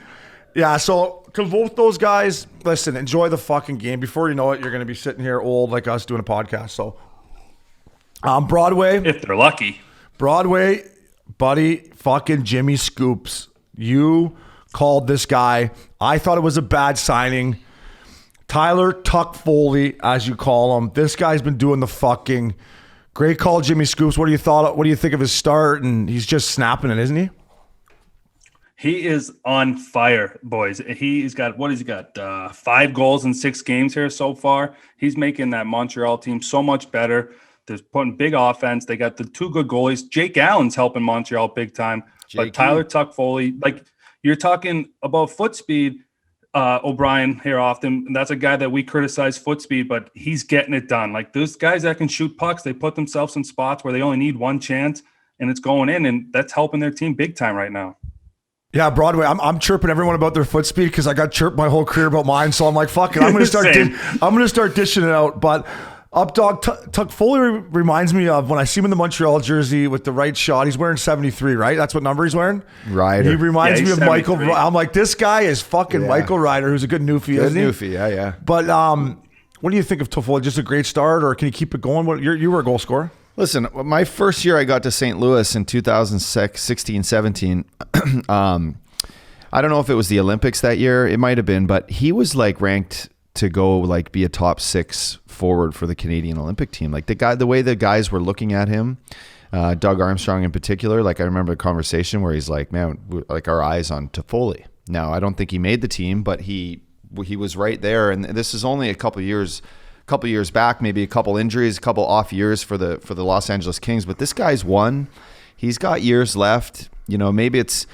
Speaker 1: Yeah, so to both those guys, listen, enjoy the fucking game. Before you know it, you're going to be sitting here old like us doing a podcast. So, Broadway.
Speaker 3: If they're lucky.
Speaker 1: Broadway, buddy, fucking Jimmy Scoops. You called this guy. I thought it was a bad signing. Tyler Tuckfoli, as you call him. This guy's been doing the fucking great call, Jimmy Scoops. What do you think of his start? And he's just snapping it, isn't he?
Speaker 3: He is on fire, boys. He's got 5 goals in 6 games here so far. He's making that Montreal team so much better. They're putting big offense. They got the 2 good goalies. Jake Allen's helping Montreal big time. But Tyler Tuckfoli, like, you're talking about foot speed, O'Brien here often. And that's a guy that we criticize foot speed, but he's getting it done. Like, those guys that can shoot pucks, they put themselves in spots where they only need one chance and it's going in, and that's helping their team big time right now.
Speaker 1: Yeah, Broadway. I'm chirping everyone about their foot speed because I got chirped my whole career about mine. So I'm like, fuck it. I'm going to start dishing it out. But Updog Tuckfoli reminds me of when I see him in the Montreal jersey with the right shot. He's wearing 73, right? That's what number he's wearing?
Speaker 2: Ryder.
Speaker 1: He reminds me of
Speaker 3: 73.
Speaker 1: Michael. I'm like, this guy is fucking Michael Ryder, who's a good newfie, isn't he?
Speaker 2: Newfie, yeah.
Speaker 1: But what do you think of Tuckfoli? Just a great start, or can he keep it going? You were a goal scorer.
Speaker 2: Listen, my first year I got to St. Louis in 2016-17. I don't know if it was the Olympics that year. It might have been, but he was like ranked to go like be a top 6 forward for the Canadian Olympic team. Like the way the guys were looking at him, Doug Armstrong in particular. Like I remember a conversation where he's like, "Man, like our eyes on Tuckfoli." Now I don't think he made the team, but he was right there. And this is only a couple years back, maybe a couple injuries, a couple off years for the Los Angeles Kings. But this guy's won. He's got years left. You know, maybe it's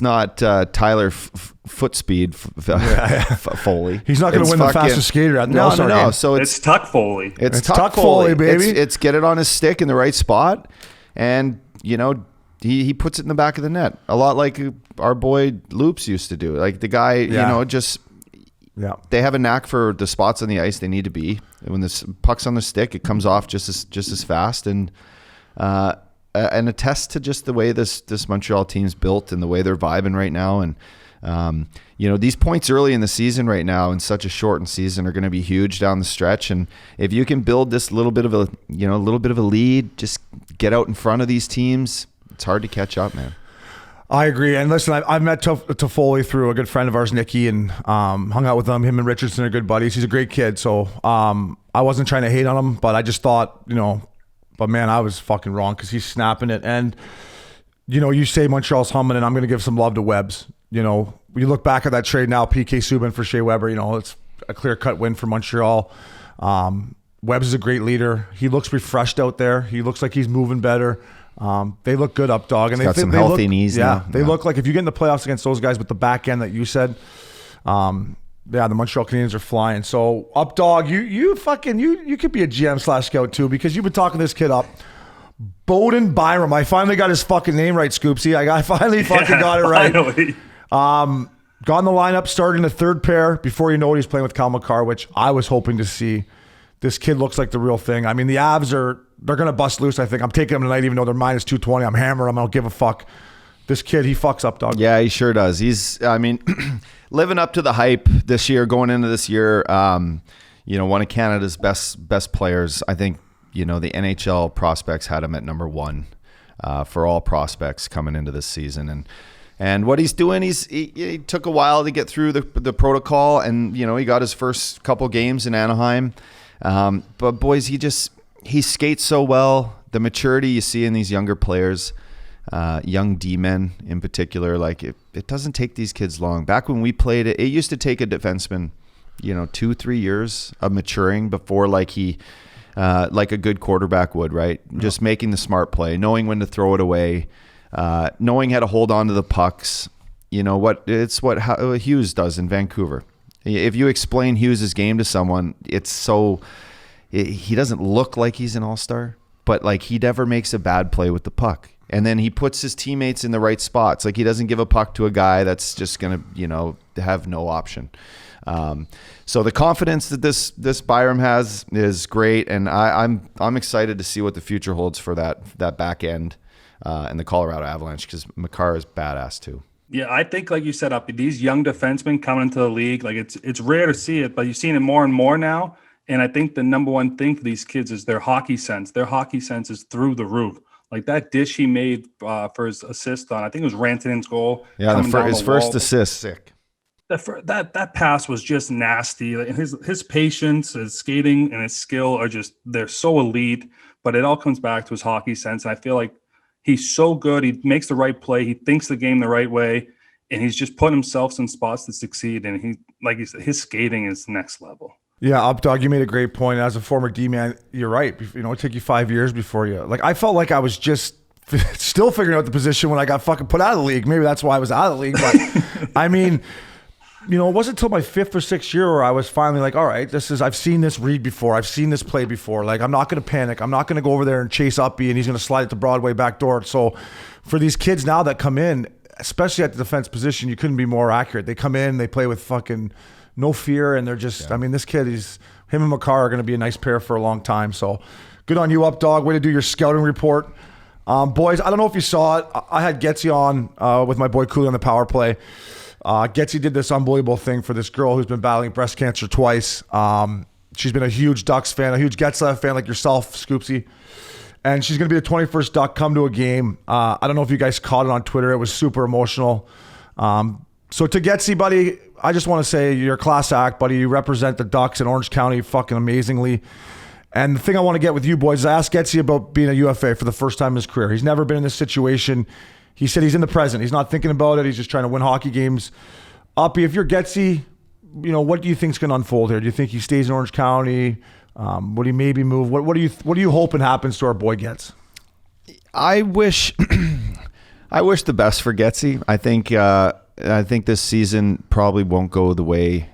Speaker 2: not Tyler foot speed Foley.
Speaker 1: He's not going to win the fastest skater at the All-Star game.
Speaker 2: So
Speaker 3: it's Tuckfoli.
Speaker 2: It's
Speaker 1: Tuckfoli, baby.
Speaker 2: It's get it on his stick in the right spot, and you know he puts it in the back of the net a lot like our boy Loops used to do. Like the guy, you know, just. Yeah, they have a knack for the spots on the ice they need to be. When the puck's on the stick, it comes off just as fast, and attest to just the way this Montreal team's built and the way they're vibing right now. And you know, these points early in the season right now in such a shortened season are going to be huge down the stretch. And if you can build this little bit of a lead, just get out in front of these teams, it's hard to catch up, man.
Speaker 1: I agree. And listen, I've met Tuckfoli through a good friend of ours, Nikki, and hung out with him. Him and Richardson are good buddies. He's a great kid. So I wasn't trying to hate on him, but I just thought, you know, but man, I was fucking wrong because he's snapping it. And, you know, you say Montreal's humming, and I'm going to give some love to Webbs. You know, you look back at that trade now, PK Subban for Shea Weber, you know, it's a clear-cut win for Montreal. Webbs is a great leader. He looks refreshed out there. He looks like he's moving better. They look good up, dog, and
Speaker 2: he's got some healthy knees.
Speaker 1: Yeah, they look like if you get in the playoffs against those guys with the back end that you said, the Montreal Canadiens are flying. So up, dog, you could be a GM/scout too because you've been talking this kid up, Bowden Byram. I finally got his fucking name right, Scoopsy. I finally got it right.
Speaker 3: Finally.
Speaker 1: Got in the lineup, starting the third pair. Before you know it, he's playing with Kyle McCarr, which I was hoping to see. This kid looks like the real thing. I mean, the Avs they're going to bust loose, I think. I'm taking them tonight, even though they're minus 220. I'm hammering them. I don't give a fuck. This kid, he fucks up, dog.
Speaker 2: Yeah, he sure does. He's, I mean, living up to the hype this year, going into this year, you know, one of Canada's best players. I think, you know, the NHL prospects had him at number 1 for all prospects coming into this season. And what he's doing, he took a while to get through the protocol, and, you know, he got his first couple games in Anaheim. But boys, he skates so well. The maturity you see in these younger players, young D-men in particular. Like it doesn't take these kids long. Back when we played, it used to take a defenseman, 2-3 years of maturing before like he, like a good quarterback would, right? Yeah. Just making the smart play, knowing when to throw it away, knowing how to hold on to the pucks. What Hughes does in Vancouver. If you explain Hughes' game to someone, he doesn't look like he's an all-star, but like he never makes a bad play with the puck. And then he puts his teammates in the right spots. Like he doesn't give a puck to a guy that's just going to, have no option. So the confidence that this Byram has is great. And I'm excited to see what the future holds for that back end in the Colorado Avalanche, because Makar is badass too.
Speaker 3: Yeah, I think like you said, up these young defensemen coming into the league, like it's rare to see it, but you've seen it more and more now. And I think the number one thing for these kids is their hockey sense. Their hockey sense is through the roof. Like that dish he made for his assist on, I think it was Rantanen's goal.
Speaker 2: Yeah, his first assist. Sick.
Speaker 3: That pass was just nasty. Like his patience, his skating, and his skill they're so elite. But it all comes back to his hockey sense. And I feel like he's so good. He makes the right play. He thinks the game the right way, and he's just putting himself in spots to succeed. And like you said, his skating is next level. Yeah,
Speaker 1: Updog, you made a great point. As a former D-man, you're right. It took you 5 years before you... Like, I felt like I was just still figuring out the position when I got fucking put out of the league. Maybe that's why I was out of the league. But, I mean, it wasn't until my 5th or 6th year where I was finally like, all right, I've seen this read before. I've seen this play before. Like, I'm not going to panic. I'm not going to go over there and chase Uppy and he's going to slide it to Broadway back door. So, for these kids now that come in, especially at the defense position, you couldn't be more accurate. They come in, they play with fucking... no fear, and they're just, this kid, him and Makar are going to be a nice pair for a long time. So good on you, Updog. Way to do your scouting report. Boys, I don't know if you saw it. I had Gretzky on with my boy Cooley on the power play. Gretzky did this unbelievable thing for this girl who's been battling breast cancer twice. She's been a huge Ducks fan, a huge Getzlaf fan like yourself, Scoopsy. And she's going to be the 21st Duck come to a game. I don't know if you guys caught it on Twitter. It was super emotional. So to Gretzky, buddy, I just want to say you're a class act, buddy. You represent the Ducks in Orange County fucking amazingly. And the thing I want to get with you boys is I asked Gretzky about being a UFA for the first time in his career. He's never been in this situation. He said he's in the present. He's not thinking about it. He's just trying to win hockey games. Uppy, if you're Gretzky, what do you think's going to unfold here? Do you think he stays in Orange County? Would he maybe move? What do you hoping happens to our boy Getz?
Speaker 2: I wish the best for Gretzky. I think this season probably won't go the way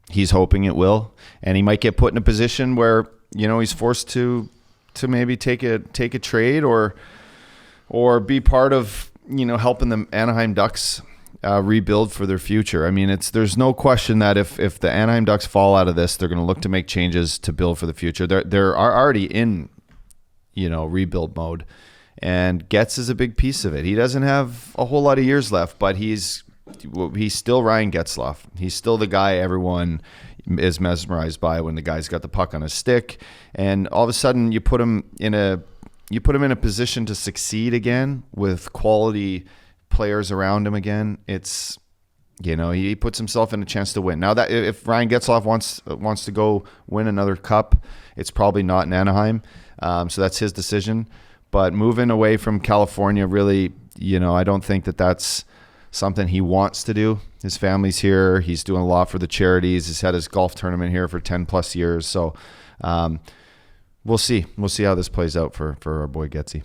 Speaker 2: he's hoping it will, and he might get put in a position where he's forced to maybe take a trade or be part of helping the Anaheim Ducks rebuild for their future. I mean, there's no question that if the Anaheim Ducks fall out of this, they're going to look to make changes to build for the future. They're already in rebuild mode. And Getz is a big piece of it. He doesn't have a whole lot of years left, but he's still Ryan Getzlaf. He's still the guy everyone is mesmerized by when the guy's got the puck on his stick. And all of a sudden, you put him in a position to succeed again with quality players around him again. It's he puts himself in a chance to win. Now that if Ryan Getzlaf wants to go win another cup, it's probably not in Anaheim. So that's his decision. But moving away from California, really, I don't think that that's something he wants to do. His family's here. He's doing a lot for the charities. He's had his golf tournament here for 10 plus years. So we'll see. We'll see how this plays out for our boy Gretzky.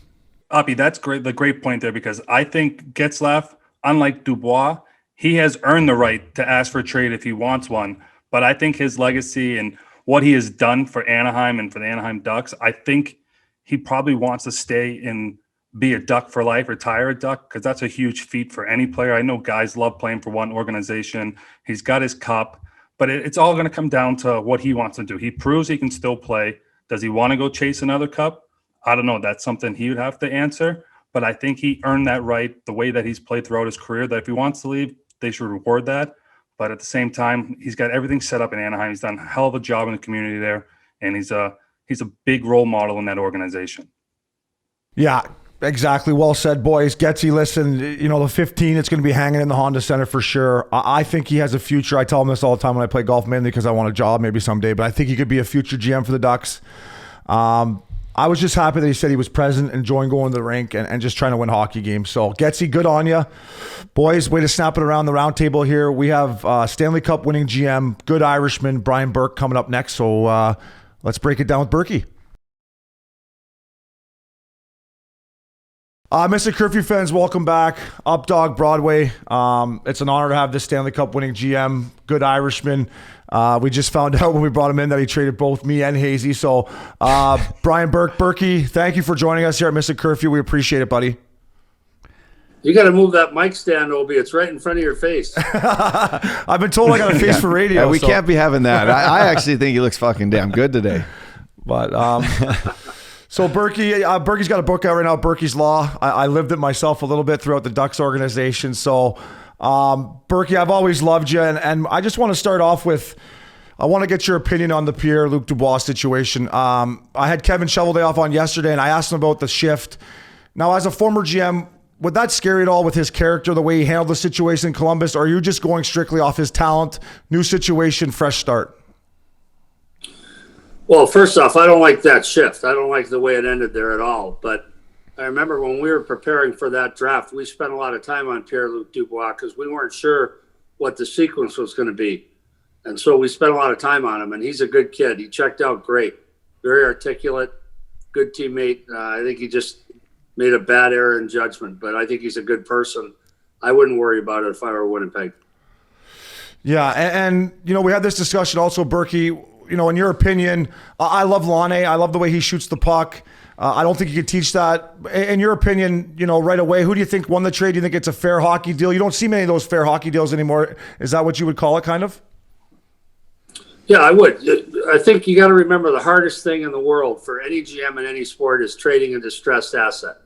Speaker 3: Uppy, that's great. The great point there, because I think Getzlaf, unlike Dubois, he has earned the right to ask for a trade if he wants one. But I think his legacy and what he has done for Anaheim and for the Anaheim Ducks, I think he probably wants to stay and be a Duck for life, retire a Duck, because that's a huge feat for any player. I know guys love playing for one organization. He's got his cup, but it's all going to come down to what he wants to do. He proves he can still play. Does he want to go chase another cup? I don't know. That's something he would have to answer, but I think he earned that right the way that he's played throughout his career, that if he wants to leave, they should reward that. But at the same time, he's got everything set up in Anaheim. He's done a hell of a job in the community there, and he's a big role model in that organization.
Speaker 1: Yeah, exactly. Well said, boys. Gretzky, listen, the 15, it's going to be hanging in the Honda Center for sure. I think he has a future. I tell him this all the time when I play golf, mainly because I want a job maybe someday, but I think he could be a future GM for the Ducks. I was just happy that he said he was present, enjoying going to the rink and just trying to win hockey games. So, Getsy, good on you. Boys, way to snap it around the round table here. We have Stanley Cup winning GM, good Irishman, Brian Burke coming up next. So, let's break it down with Burkie. Mr. Curfew fans, welcome back. Up Dog Broadway. It's an honor to have this Stanley Cup winning GM, good Irishman. We just found out when we brought him in that he traded both me and Hazy. So, Brian Burke, Burkie, thank you for joining us here at Mr. Curfew. We appreciate it, buddy.
Speaker 4: You got to move that mic stand, Obi. It's right in front of your face.
Speaker 1: I've been told I got a face for radio.
Speaker 2: Yeah, we can't be having that. I actually think he looks fucking damn good today.
Speaker 1: But so Burkie's got a book out right now, Burkie's Law. I lived it myself a little bit throughout the Ducks organization. So, Burkie, I've always loved you, and I just want to start off with, I want to get your opinion on the Pierre-Luc Dubois situation. I had Kevin Shovelday off on yesterday, and I asked him about the shift. Now, as a former GM, would that scare you at all with his character, the way he handled the situation in Columbus, or are you just going strictly off his talent, new situation, fresh start?
Speaker 4: Well, first off, I don't like that shift. I don't like the way it ended there at all. But I remember when we were preparing for that draft, we spent a lot of time on Pierre-Luc Dubois because we weren't sure what the sequence was going to be. And so we spent a lot of time on him, and he's a good kid. He checked out great, very articulate, good teammate. I think he just made a bad error in judgment, but I think he's a good person. I wouldn't worry about it if I were Winnipeg.
Speaker 1: Yeah, and you know, we had this discussion also, Burkie. You know, in your opinion, I love Laine. I love the way he shoots the puck. I don't think you could teach that. In your opinion, you know, right away, who do you think won the trade? Do you think it's a fair hockey deal? You don't see many of those fair hockey deals anymore. Is that what you would call it, kind of?
Speaker 4: Yeah, I would. I think you got to remember the hardest thing in the world for any GM in any sport is trading a distressed asset.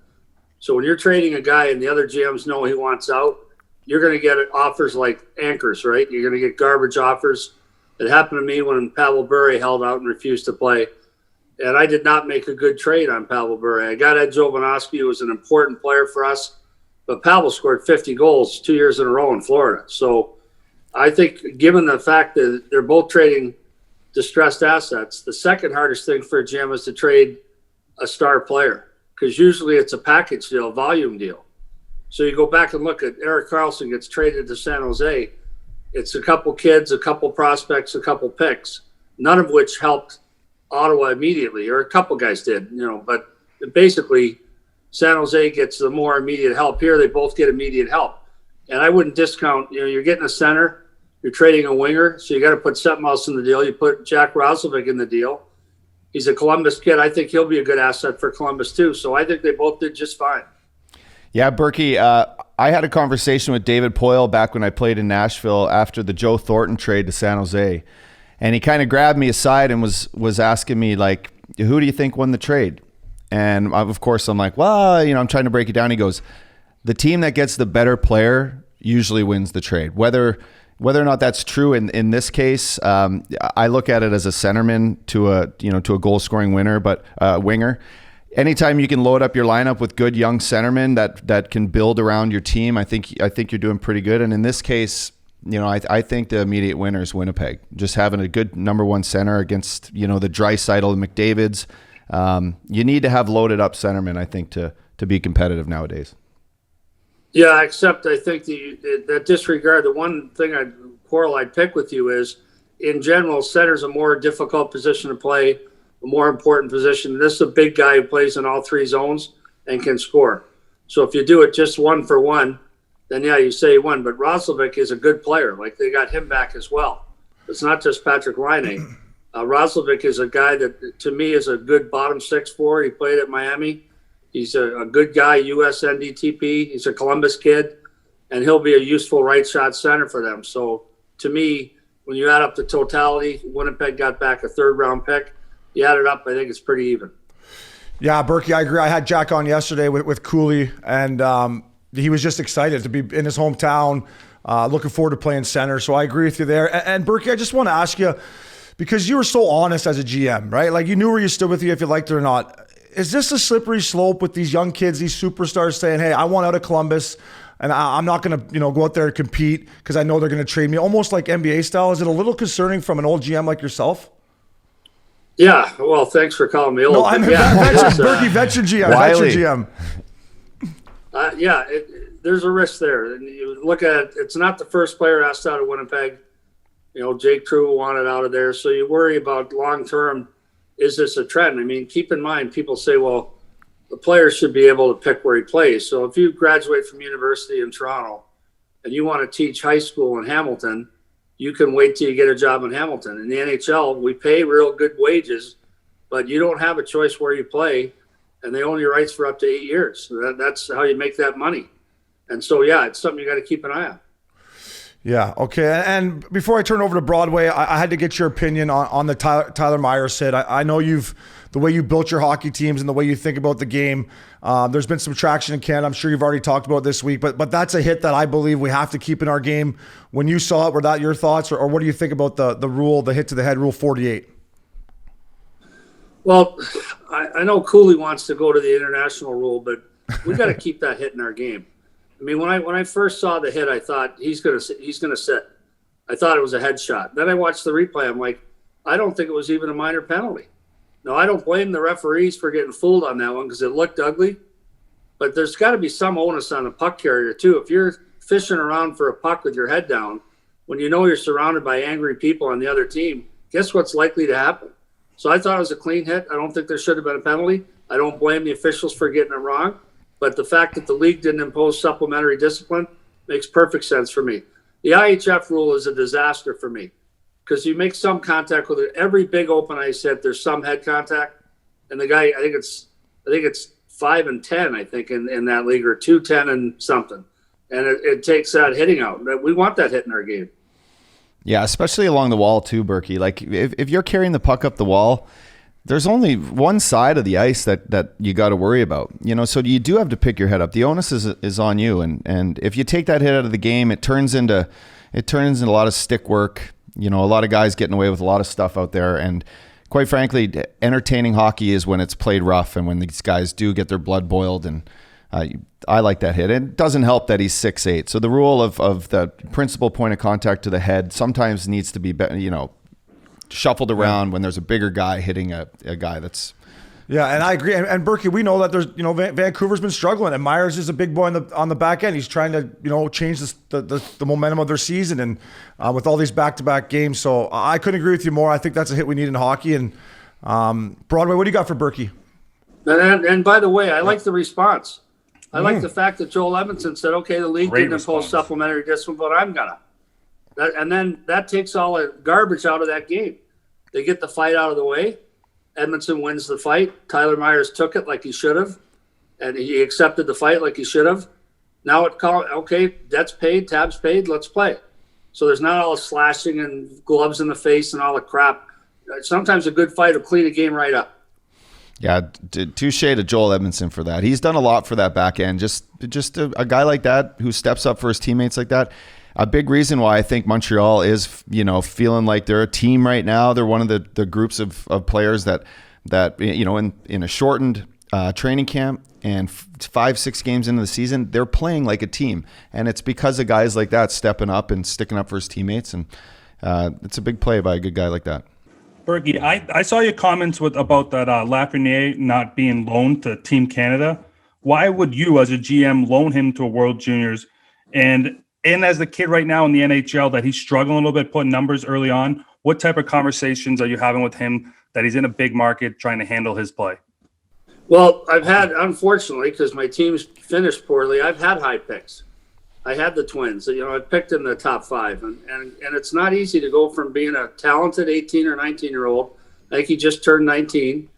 Speaker 4: So when you're trading a guy and the other GMs know he wants out, you're going to get offers like anchors, right? You're going to get garbage offers. It happened to me when Pavel Bure held out and refused to play. And I did not make a good trade on Pavel Bure. I got Ed Jovanovski, who was an important player for us. But Pavel scored 50 goals 2 years in a row in Florida. So I think given the fact that they're both trading distressed assets, the second hardest thing for a GM is to trade a star player. Because usually it's a package deal, volume deal. So you go back and look at Erik Karlsson gets traded to San Jose. It's a couple kids, a couple prospects, a couple picks, none of which helped Ottawa immediately, or a couple guys did, you know, but basically San Jose gets the more immediate help. Here they both get immediate help. And I wouldn't discount, you know, you're getting a center, you're trading a winger, so you got to put something else in the deal. You put Jack Roslovic in the deal. He's a Columbus kid. I think he'll be a good asset for Columbus too. So I think they both did just fine.
Speaker 2: Yeah, Burkie, I had a conversation with David Poile back when I played in Nashville after the Joe Thornton trade to San Jose. And he kind of grabbed me aside and was asking me, like, who do you think won the trade? And of course, I'm like, well, you know, I'm trying to break it down. He goes, the team that gets the better player usually wins the trade. Whether or not that's true in this case, I look at it as a centerman to a goal scoring winger. Anytime you can load up your lineup with good young centermen that can build around your team, I think you're doing pretty good. And in this case, you know, I think the immediate winner is Winnipeg. Just having a good number one center against, you know, the Draisaitl and McDavids. You need to have loaded up centermen, I think, to be competitive nowadays.
Speaker 4: Yeah, except I think that disregard, the one thing I'd pick with you is, in general, center's a more difficult position to play, a more important position. This is a big guy who plays in all three zones and can score. So if you do it just one for one, then yeah, you say he won. But Roslovic is a good player. Like, they got him back as well. It's not just Patrick Laine. Roslovic is a guy that, to me, is a good bottom six forward. He played at Miami. He's a good guy, US NDTP. He's a Columbus kid, and he'll be a useful right shot center for them. So to me, when you add up the totality, Winnipeg got back a third-round pick. You add it up, I think it's pretty even.
Speaker 1: Yeah, Burkie, I agree. I had Jack on yesterday with Cooley, and he was just excited to be in his hometown, looking forward to playing center. So I agree with you there. And Burkie, I just want to ask you, because you were so honest as a GM, right? Like, you knew where you stood with you, if you liked it or not. Is this a slippery slope with these young kids, these superstars saying, hey, I want out of Columbus, and I'm not going to, go out there and compete because I know they're going to trade me, almost like NBA style? Is it a little concerning from an old GM like yourself?
Speaker 4: Yeah, well, thanks for calling me old.
Speaker 1: No, I'm Berkey, veteran GM.
Speaker 2: Wiley.
Speaker 1: Veteran GM.
Speaker 4: There's a risk there. And you look at it, it's not the first player asked out of Winnipeg. Jake True wanted out of there. So you worry about long-term, is this a trend? I mean, keep in mind, people say, well, the player should be able to pick where he plays. So if you graduate from university in Toronto and you want to teach high school in Hamilton, you can wait till you get a job in Hamilton. In the NHL, we pay real good wages, but you don't have a choice where you play, and they own your rights for up to 8 years. So that's how you make that money. And so, it's something you got to keep an eye on.
Speaker 1: Yeah, okay. And before I turn over to Broadway, I had to get your opinion on the Tyler Myers hit. I know the way you built your hockey teams and the way you think about the game. There's been some traction in Canada. I'm sure you've already talked about it this week, but that's a hit that I believe we have to keep in our game. When you saw it, were that your thoughts, or what do you think about the rule, the hit to the head, Rule 48?
Speaker 4: Well, I know Cooley wants to go to the international rule, but we got to keep that hit in our game. I mean, when I first saw the hit, I thought he's gonna sit. I thought it was a headshot. Then I watched the replay. I'm like, I don't think it was even a minor penalty. No, I don't blame the referees for getting fooled on that one because it looked ugly. But there's got to be some onus on the puck carrier too. If you're fishing around for a puck with your head down, when you know you're surrounded by angry people on the other team, guess what's likely to happen? So I thought it was a clean hit. I don't think there should have been a penalty. I don't blame the officials for getting it wrong. But the fact that the league didn't impose supplementary discipline makes perfect sense for me. The IHF rule is a disaster for me because you make some contact with it. Every big open ice hit, there's some head contact. And the guy, I think it's 5 and 10, I think, in that league, or 2-10 and something. And it takes that hitting out. We want that hit in our game.
Speaker 2: Yeah, especially along the wall too, Berkey. Like if you're carrying the puck up the wall, there's only one side of the ice that you got to worry about, so you do have to pick your head up. The onus is on you. And if you take that hit out of the game, it turns into a lot of stick work, a lot of guys getting away with a lot of stuff out there. And quite frankly, entertaining hockey is when it's played rough and when these guys do get their blood boiled. And I like that hit. It doesn't help that he's 6'8". So the rule of the principal point of contact to the head sometimes needs to be, shuffled around when there's a bigger guy hitting a guy that's.
Speaker 1: Yeah, and I agree. And Berkey, we know that there's, Vancouver's been struggling, and Myers is a big boy on the back end. He's trying to, change the momentum of their season, and with all these back-to-back games. So I couldn't agree with you more. I think that's a hit we need in hockey. And Broadway, what do you got for Berkey?
Speaker 4: And by the way, I like the response. I like the fact that Joel Edmondson said, okay, the league didn't impose supplementary discipline, but I'm gonna. And then that takes all the garbage out of that game. They get the fight out of the way. Edmondson wins the fight. Tyler Myers took it like he should have, and he accepted the fight like he should have. Now okay, debt's paid, tab's paid, let's play. So there's not all the slashing and gloves in the face and all the crap. Sometimes a good fight will clean a game right up.
Speaker 2: Yeah, touche to Joel Edmondson for that. He's done a lot for that back end. Just a guy like that who steps up for his teammates like that. A big reason why I think Montreal is, feeling like they're a team right now. They're one of the groups of players that in a shortened training camp and 5-6 games into the season, they're playing like a team. And it's because of guys like that stepping up and sticking up for his teammates. And it's a big play by a good guy like that.
Speaker 3: Berkey, I saw your comments about that Lafreniere not being loaned to Team Canada. Why would you, as a GM, loan him to a World Juniors? And as the kid right now in the NHL that he's struggling a little bit putting numbers early on, what type of conversations are you having with him that he's in a big market trying to handle his play?
Speaker 4: Well, I've had, unfortunately, because my team's finished poorly, I've had high picks. I had the Twins. I picked in the top 5. And it's not easy to go from being a talented 18 or 19-year-old. I think he just turned 19.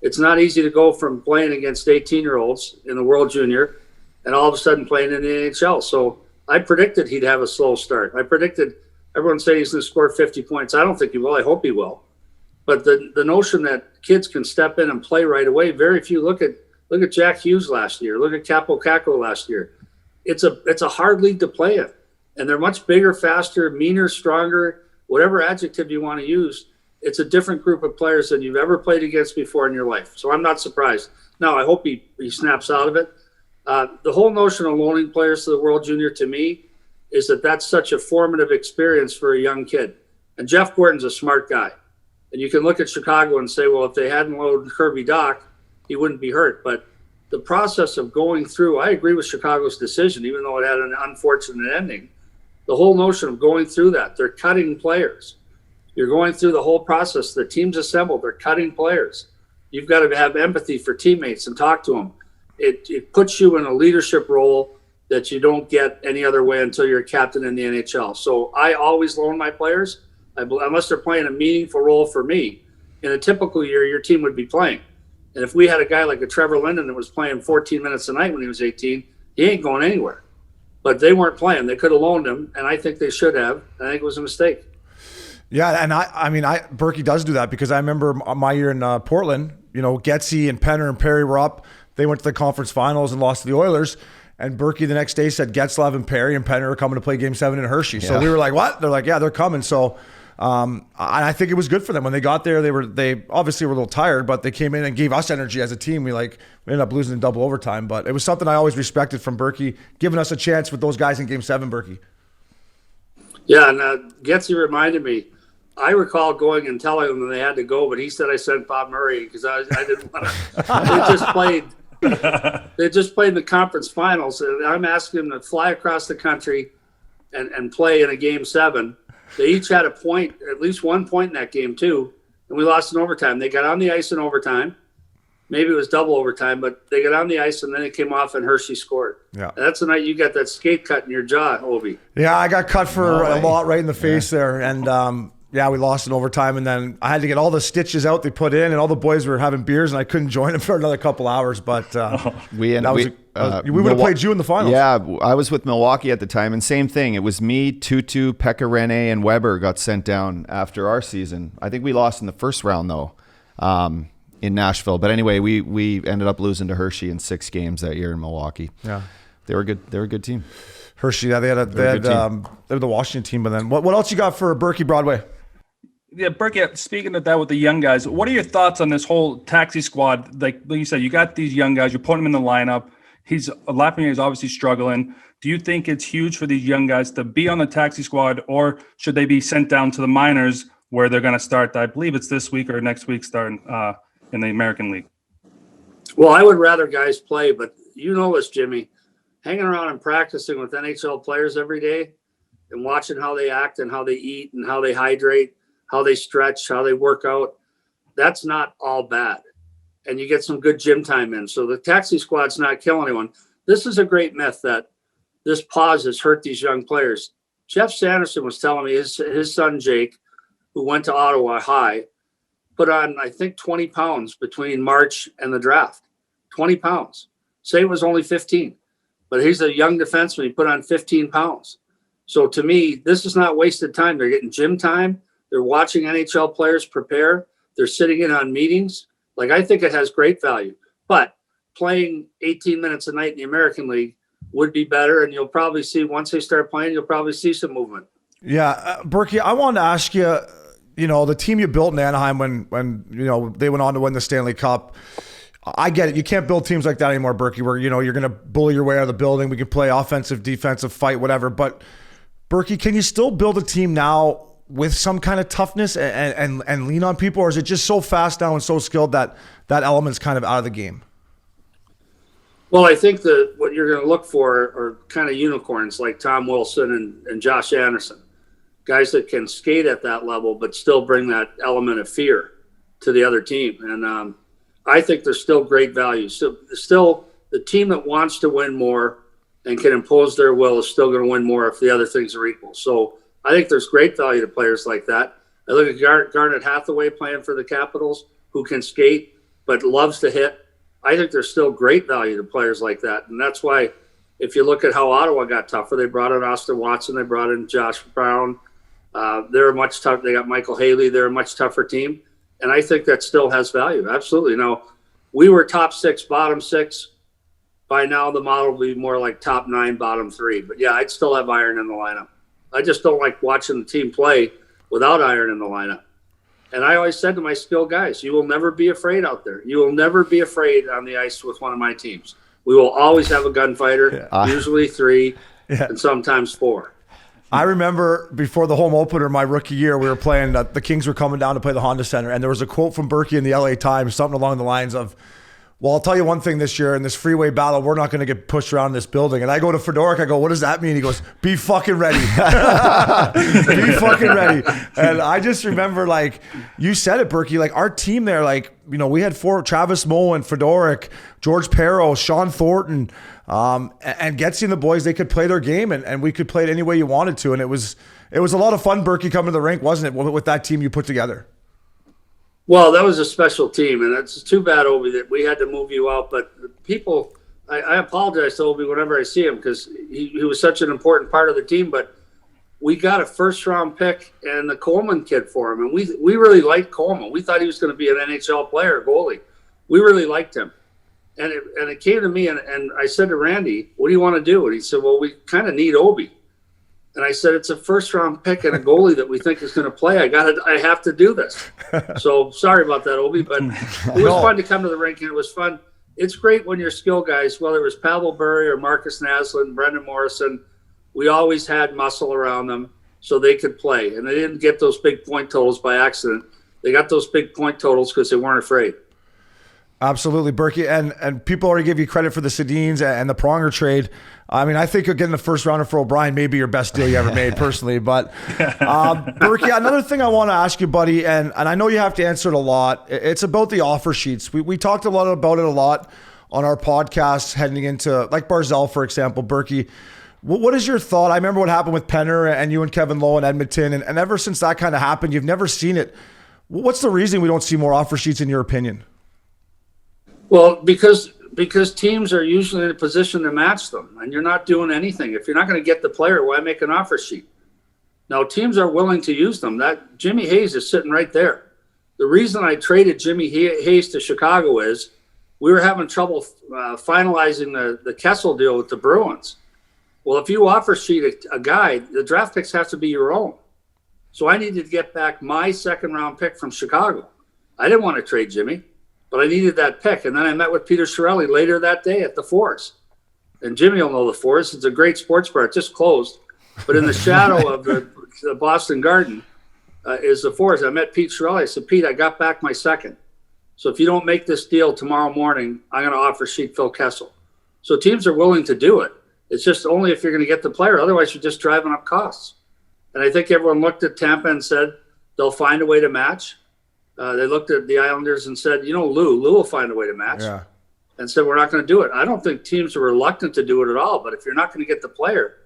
Speaker 4: It's not easy to go from playing against 18-year-olds in the World Junior and all of a sudden playing in the NHL. So I predicted he'd have a slow start. I predicted everyone said he's going to score 50 points. I don't think he will. I hope he will. But the notion that kids can step in and play right away, very few. Look at Jack Hughes last year. Look at Capo Caco last year. It's a hard league to play in. And they're much bigger, faster, meaner, stronger, whatever adjective you want to use. It's a different group of players than you've ever played against before in your life. So I'm not surprised. Now, I hope he snaps out of it. The whole notion of loaning players to the World Junior, to me, is that's such a formative experience for a young kid. And Jeff Gordon's a smart guy. And you can look at Chicago and say, well, if they hadn't loaded Kirby Dach, he wouldn't be hurt. But the process of going through, I agree with Chicago's decision, even though it had an unfortunate ending. The whole notion of going through that, they're cutting players. You're going through the whole process. The team's assembled. They're cutting players. You've got to have empathy for teammates and talk to them. It puts you in a leadership role that you don't get any other way until you're a captain in the NHL. So I always loan my players, unless they're playing a meaningful role for me. In a typical year, your team would be playing. And if we had a guy like a Trevor Linden that was playing 14 minutes a night when he was 18, he ain't going anywhere. But they weren't playing. They could have loaned him, and I think they should have. I think it was a mistake.
Speaker 1: Yeah, and Berkey does do that, because I remember my year in Portland, Gretzky and Penner and Perry were up. They went to the conference finals and lost to the Oilers. And Berkey the next day said Getzlaf and Perry and Penner are coming to play Game 7 in Hershey. Yeah. So we were like, what? They're like, yeah, they're coming. So I think it was good for them. When they got there, they obviously were a little tired, but they came in and gave us energy as a team. We ended up losing in double overtime. But it was something I always respected from Berkey, giving us a chance with those guys in Game 7, Berkey. Yeah,
Speaker 4: and Gretzky reminded me, I recall going and telling them that they had to go, but he said I sent Bob Murray because I didn't want to. They just played the conference finals, and I'm asking them to fly across the country and play in a Game 7. They each had a point, at least 1 point in that game too, and we lost in overtime. They got on the ice in overtime. Maybe it was double overtime, but they got on the ice and then it came off and Hershey scored.
Speaker 1: Yeah,
Speaker 4: and that's the night you got that skate cut in your jaw, Obi.
Speaker 1: Yeah, I got cut for a lot right in the face there, and we lost in overtime, and then I had to get all the stitches out they put in, and all the boys were having beers, and I couldn't join them for another couple hours. But we would have played you in the finals.
Speaker 2: Yeah, I was with Milwaukee at the time, and same thing. It was me, Tutu, Pekka Rinne, and Weber got sent down after our season. I think we lost in the first round, though, in Nashville. But anyway, we ended up losing to Hershey in 6 games that year in Milwaukee.
Speaker 1: Yeah,
Speaker 2: they were good. They were a good team.
Speaker 1: Hershey, yeah, they were the Washington team. But then what else you got for Berkey Broadway?
Speaker 3: Yeah, Burke, speaking of that with the young guys, what are your thoughts on this whole taxi squad? Like you said, you got these young guys, you're putting them in the lineup. Lafreniere is obviously struggling. Do you think it's huge for these young guys to be on the taxi squad, or should they be sent down to the minors where they're going to start? I believe it's this week or next week starting in the American League.
Speaker 4: Well, I would rather guys play, but you know this, Jimmy. Hanging around and practicing with NHL players every day and watching how they act and how they eat and how they hydrate, how they stretch, how they work out, that's not all bad. And you get some good gym time in. So the taxi squad's not killing anyone. This is a great myth that this pause has hurt these young players. Jeff Sanderson was telling me his son, Jake, who went to Ottawa High, put on, I think, 20 pounds between March and the draft. 20 pounds. Say it was only 15. But he's a young defenseman. He put on 15 pounds. So to me, this is not wasted time. They're getting gym time. They're watching NHL players prepare. They're sitting in on meetings. Like, I think it has great value. But playing 18 minutes a night in the American League would be better. And you'll probably see, once they start playing, you'll probably see some movement.
Speaker 1: Yeah. Berkey, I wanted to ask you, the team you built in Anaheim when they went on to win the Stanley Cup. I get it. You can't build teams like that anymore, Berkey, where, you're going to bully your way out of the building. We can play offensive, defensive, fight, whatever. But, Berkey, can you still build a team now with some kind of toughness and lean on people, or is it just so fast now and so skilled that element's kind of out of the game?
Speaker 4: Well, I think that what you're going to look for are kind of unicorns like Tom Wilson and Josh Anderson, guys that can skate at that level but still bring that element of fear to the other team. And I think there's still great value. So still, the team that wants to win more and can impose their will is still going to win more if the other things are equal. So I think there's great value to players like that. I look at Garnet Hathaway playing for the Capitals, who can skate but loves to hit. I think there's still great value to players like that. And that's why, if you look at how Ottawa got tougher, they brought in Austin Watson, they brought in Josh Brown. They're much tougher. They got Michael Haley. They're a much tougher team. And I think that still has value. Absolutely. Now, we were top 6, bottom 6. By now, the model will be more like top 9, bottom 3. But yeah, I'd still have iron in the lineup. I just don't like watching the team play without iron in the lineup. And I always said to my skilled guys, you will never be afraid out there. You will never be afraid on the ice with one of my teams. We will always have a gunfighter, usually 3, and sometimes 4.
Speaker 1: I remember before the home opener, my rookie year, we were playing, the Kings were coming down to play the Honda Center, and there was a quote from Burke in the LA Times, something along the lines of, well, I'll tell you one thing this year, in this freeway battle, we're not going to get pushed around this building. And I go to Fedoruk, I go, what does that mean? He goes, be fucking ready. Be fucking ready. And I just remember, like, you said it, Berkey, like, our team there, like, you know, we had Travis Moe and Fedoruk, George Perro, Sean Thornton, and Gretzky and the boys, they could play their game, and we could play it any way you wanted to. And it was a lot of fun, Berkey, coming to the rink, wasn't it, with that team you put together?
Speaker 4: Well, that was a special team, and it's too bad, Obi, that we had to move you out. But people, I apologize to Obi whenever I see him, because he was such an important part of the team. But we got a first-round pick and the Coleman kid for him, and we really liked Coleman. We thought he was going to be an NHL player, goalie. We really liked him. And it came to me, and I said to Randy, what do you want to do? And he said, well, we kind of need Obi. And I said, it's a first-round pick and a goalie that we think is going to play. I have to do this. So sorry about that, Obi, but it was fun to come to the rink, and it was fun. It's great when your skill guys, whether it was Pavel Bure or Marcus Naslund, Brendan Morrison, we always had muscle around them so they could play. And they didn't get those big point totals by accident. They got those big point totals because they weren't afraid.
Speaker 1: Absolutely, Berkey, and people already give you credit for the Sedins and the Pronger trade. I mean, I think getting the first rounder for O'Brien may be your best deal you ever made, personally. But Berkey, another thing I want to ask you, buddy, and I know you have to answer it a lot. It's about the offer sheets. We talked a lot about it on our podcast heading into, like Barzal, for example. Berkey, what is your thought? I remember what happened with Penner and you and Kevin Lowe in Edmonton, and ever since that kind of happened, you've never seen it. What's the reason we don't see more offer sheets, in your opinion?
Speaker 4: Well, because teams are usually in a position to match them, and you're not doing anything. If you're not going to get the player, why make an offer sheet? Now, teams are willing to use them. That Jimmy Hayes is sitting right there. The reason I traded Jimmy Hayes to Chicago is we were having trouble finalizing the Kessel deal with the Bruins. Well, if you offer sheet a guy, the draft picks have to be your own. So I needed to get back my second-round pick from Chicago. I didn't want to trade Jimmy, but I needed that pick. And then I met with Peter Chiarelli later that day at the Forest. And Jimmy will know the Forest. It's a great sports bar. It just closed. But in the shadow of the Boston Garden is the Forest. I met Pete Chiarelli. I said, Pete, I got back my second. So if you don't make this deal tomorrow morning, I'm going to offer sheet Phil Kessel. So teams are willing to do it. It's just only if you're going to get the player. Otherwise, you're just driving up costs. And I think everyone looked at Tampa and said they'll find a way to match. They looked at the Islanders and said, Lou will find a way to match. Yeah. And said, we're not going to do it. I don't think teams are reluctant to do it at all. But if you're not going to get the player,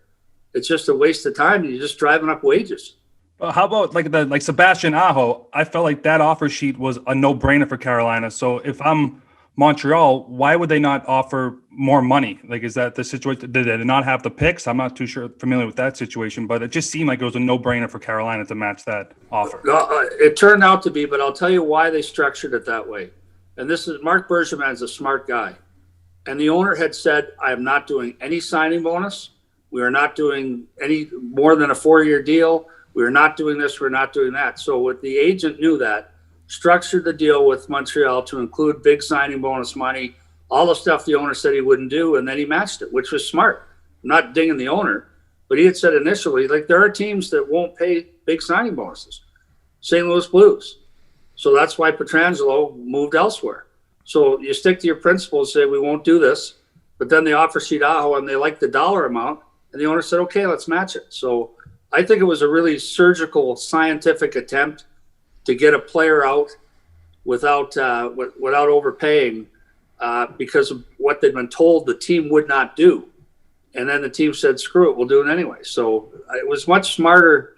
Speaker 4: it's just a waste of time, and you're just driving up wages.
Speaker 3: How about like Sebastian Aho? I felt like that offer sheet was a no-brainer for Carolina. So if I'm Montreal, why would they not offer more money? Like, is that the situation? Did they not have the picks? I'm not too familiar with that situation, but it just seemed like it was a no-brainer for Carolina to match that offer.
Speaker 4: It turned out to be, but I'll tell you why they structured it that way. And this is Mark Bergevin is a smart guy. And the owner had said, I am not doing any signing bonus. We are not doing any more than a 4-year deal. We are not doing this. We're not doing that. So what the agent knew that, structured the deal with Montreal to include big signing bonus money, all the stuff the owner said he wouldn't do, and then he matched it, which was smart. I'm not dinging the owner, but he had said initially, like, there are teams that won't pay big signing bonuses. St. Louis Blues. So that's why Pietrangelo moved elsewhere. So you stick to your principles, say we won't do this, but then they offer sheet Aho and they like the dollar amount, and the owner said, okay, let's match it. So I think it was a really surgical, scientific attempt to get a player out without overpaying because of what they'd been told the team would not do. And then the team said, screw it, we'll do it anyway. So it was much smarter,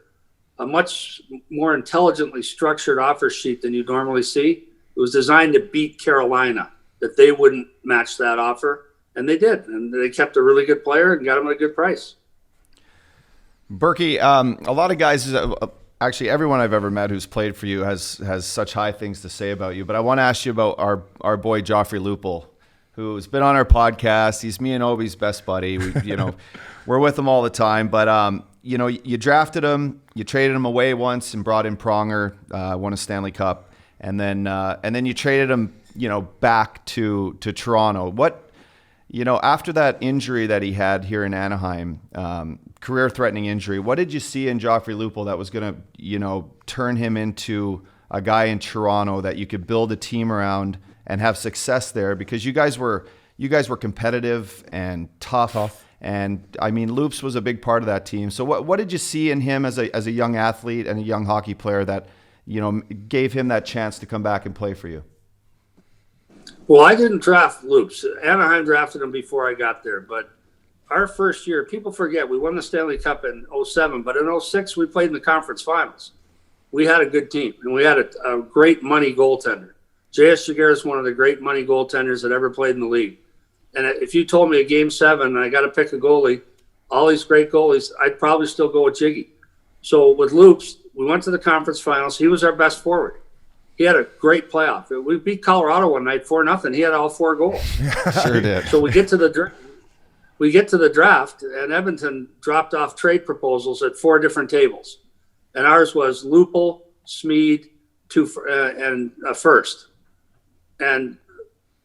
Speaker 4: a much more intelligently structured offer sheet than you normally see. It was designed to beat Carolina, that they wouldn't match that offer. And they did. And they kept a really good player and got him at a good price.
Speaker 2: Berkey, a lot of guys, actually everyone I've ever met who's played for you has such high things to say about you. But I want to ask you about our boy Joffrey Lupul, who's been on our podcast. He's me and Obi's best buddy. We're with him all the time. But you drafted him, you traded him away once, and brought in Pronger, won a Stanley Cup, and then you traded him, back to Toronto. What? After that injury that he had here in Anaheim, career-threatening injury. What did you see in Joffrey Lupul that was going to, turn him into a guy in Toronto that you could build a team around and have success there? Because you guys were competitive and tough. And I mean, Loops was a big part of that team. So what did you see in him as a young athlete and a young hockey player that, gave him that chance to come back and play for you?
Speaker 4: Well, I didn't draft Loops. Anaheim drafted him before I got there. But our first year, people forget, we won the Stanley Cup in 07, but in 06, we played in the conference finals. We had a good team, and we had a great money goaltender. J.S. Jaguar is one of the great money goaltenders that ever played in the league. And if you told me a Game 7 and I got to pick a goalie, all these great goalies, I'd probably still go with Jiggy. So with Loops, we went to the conference finals. He was our best forward. He had a great playoff. We beat Colorado one night 4-0. He had all 4 goals.
Speaker 2: Sure did.
Speaker 4: So we get to the draft, and Edmonton dropped off trade proposals at 4 different tables. And ours was Lupul, Smeed, and a first. And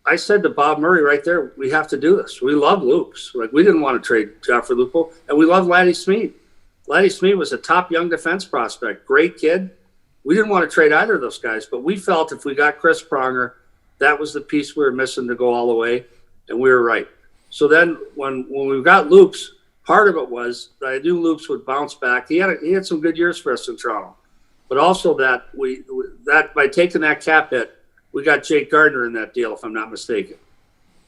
Speaker 4: I said to Bob Murray right there, we have to do this. We love Loops. We didn't want to trade Joffrey Lupul, and we love Laddie Smeed. Laddie Smeed was a top young defense prospect, great kid. We didn't want to trade either of those guys, but we felt if we got Chris Pronger, that was the piece we were missing to go all the way, and we were right. So then when we got Loops, part of it was that I knew Loops would bounce back. He had some good years for us in Toronto, but also that by taking that cap hit, we got Jake Gardner in that deal, if I'm not mistaken.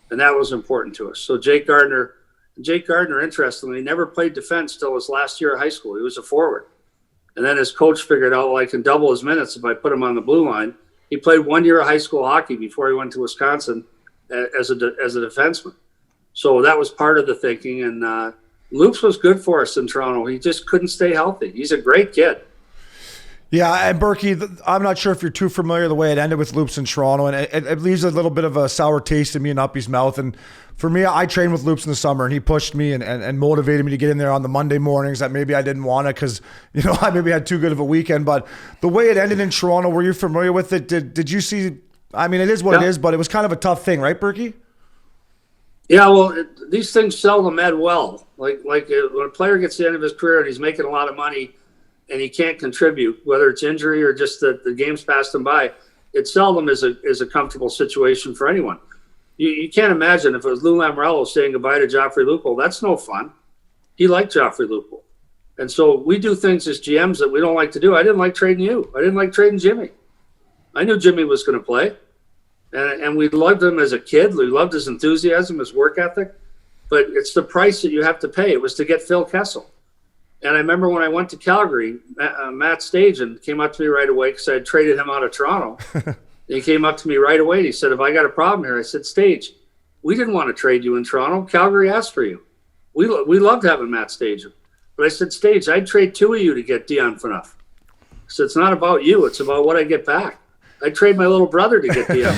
Speaker 4: And that was important to us. So Jake Gardner, interestingly, never played defense till his last year of high school. He was a forward. And then his coach figured out, well, I can double his minutes if I put him on the blue line. He played 1 year of high school hockey before he went to Wisconsin as a defenseman. So that was part of the thinking. And Loops was good for us in Toronto. He just couldn't stay healthy. He's a great kid.
Speaker 1: Yeah, and Berkey, I'm not sure if you're too familiar the way it ended with Loops in Toronto, and it leaves a little bit of a sour taste in me and Uppy's mouth. And for me, I trained with Loops in the summer, and he pushed me and motivated me to get in there on the Monday mornings that maybe I didn't want to because, I maybe had too good of a weekend. But the way it ended in Toronto, were you familiar with it? Did you see, I mean, it is what it is, but it was kind of a tough thing, right, Berkey?
Speaker 4: Yeah, well, these things seldom end well. Like when a player gets to the end of his career and he's making a lot of money, and he can't contribute, whether it's injury or just the game's passed him by, it seldom is a comfortable situation for anyone. You can't imagine if it was Lou Lamoriello saying goodbye to Joffrey Lupul. That's no fun. He liked Joffrey Lupul. And so we do things as GMs that we don't like to do. I didn't like trading you. I didn't like trading Jimmy. I knew Jimmy was going to play. And we loved him as a kid. We loved his enthusiasm, his work ethic. But it's the price that you have to pay. It was to get Phil Kessel. And I remember when I went to Calgary, Matt Stajan came up to me right away because I had traded him out of Toronto. He came up to me right away and he said, "Have I got a problem here?" I said, "Stage, we didn't want to trade you in Toronto. Calgary asked for you. We loved having Matt Stajan." But I said, "Stage, I'd trade 2 of you to get Dion Phaneuf." So it's not about you. It's about what I get back. I'd trade my little brother to get Dion.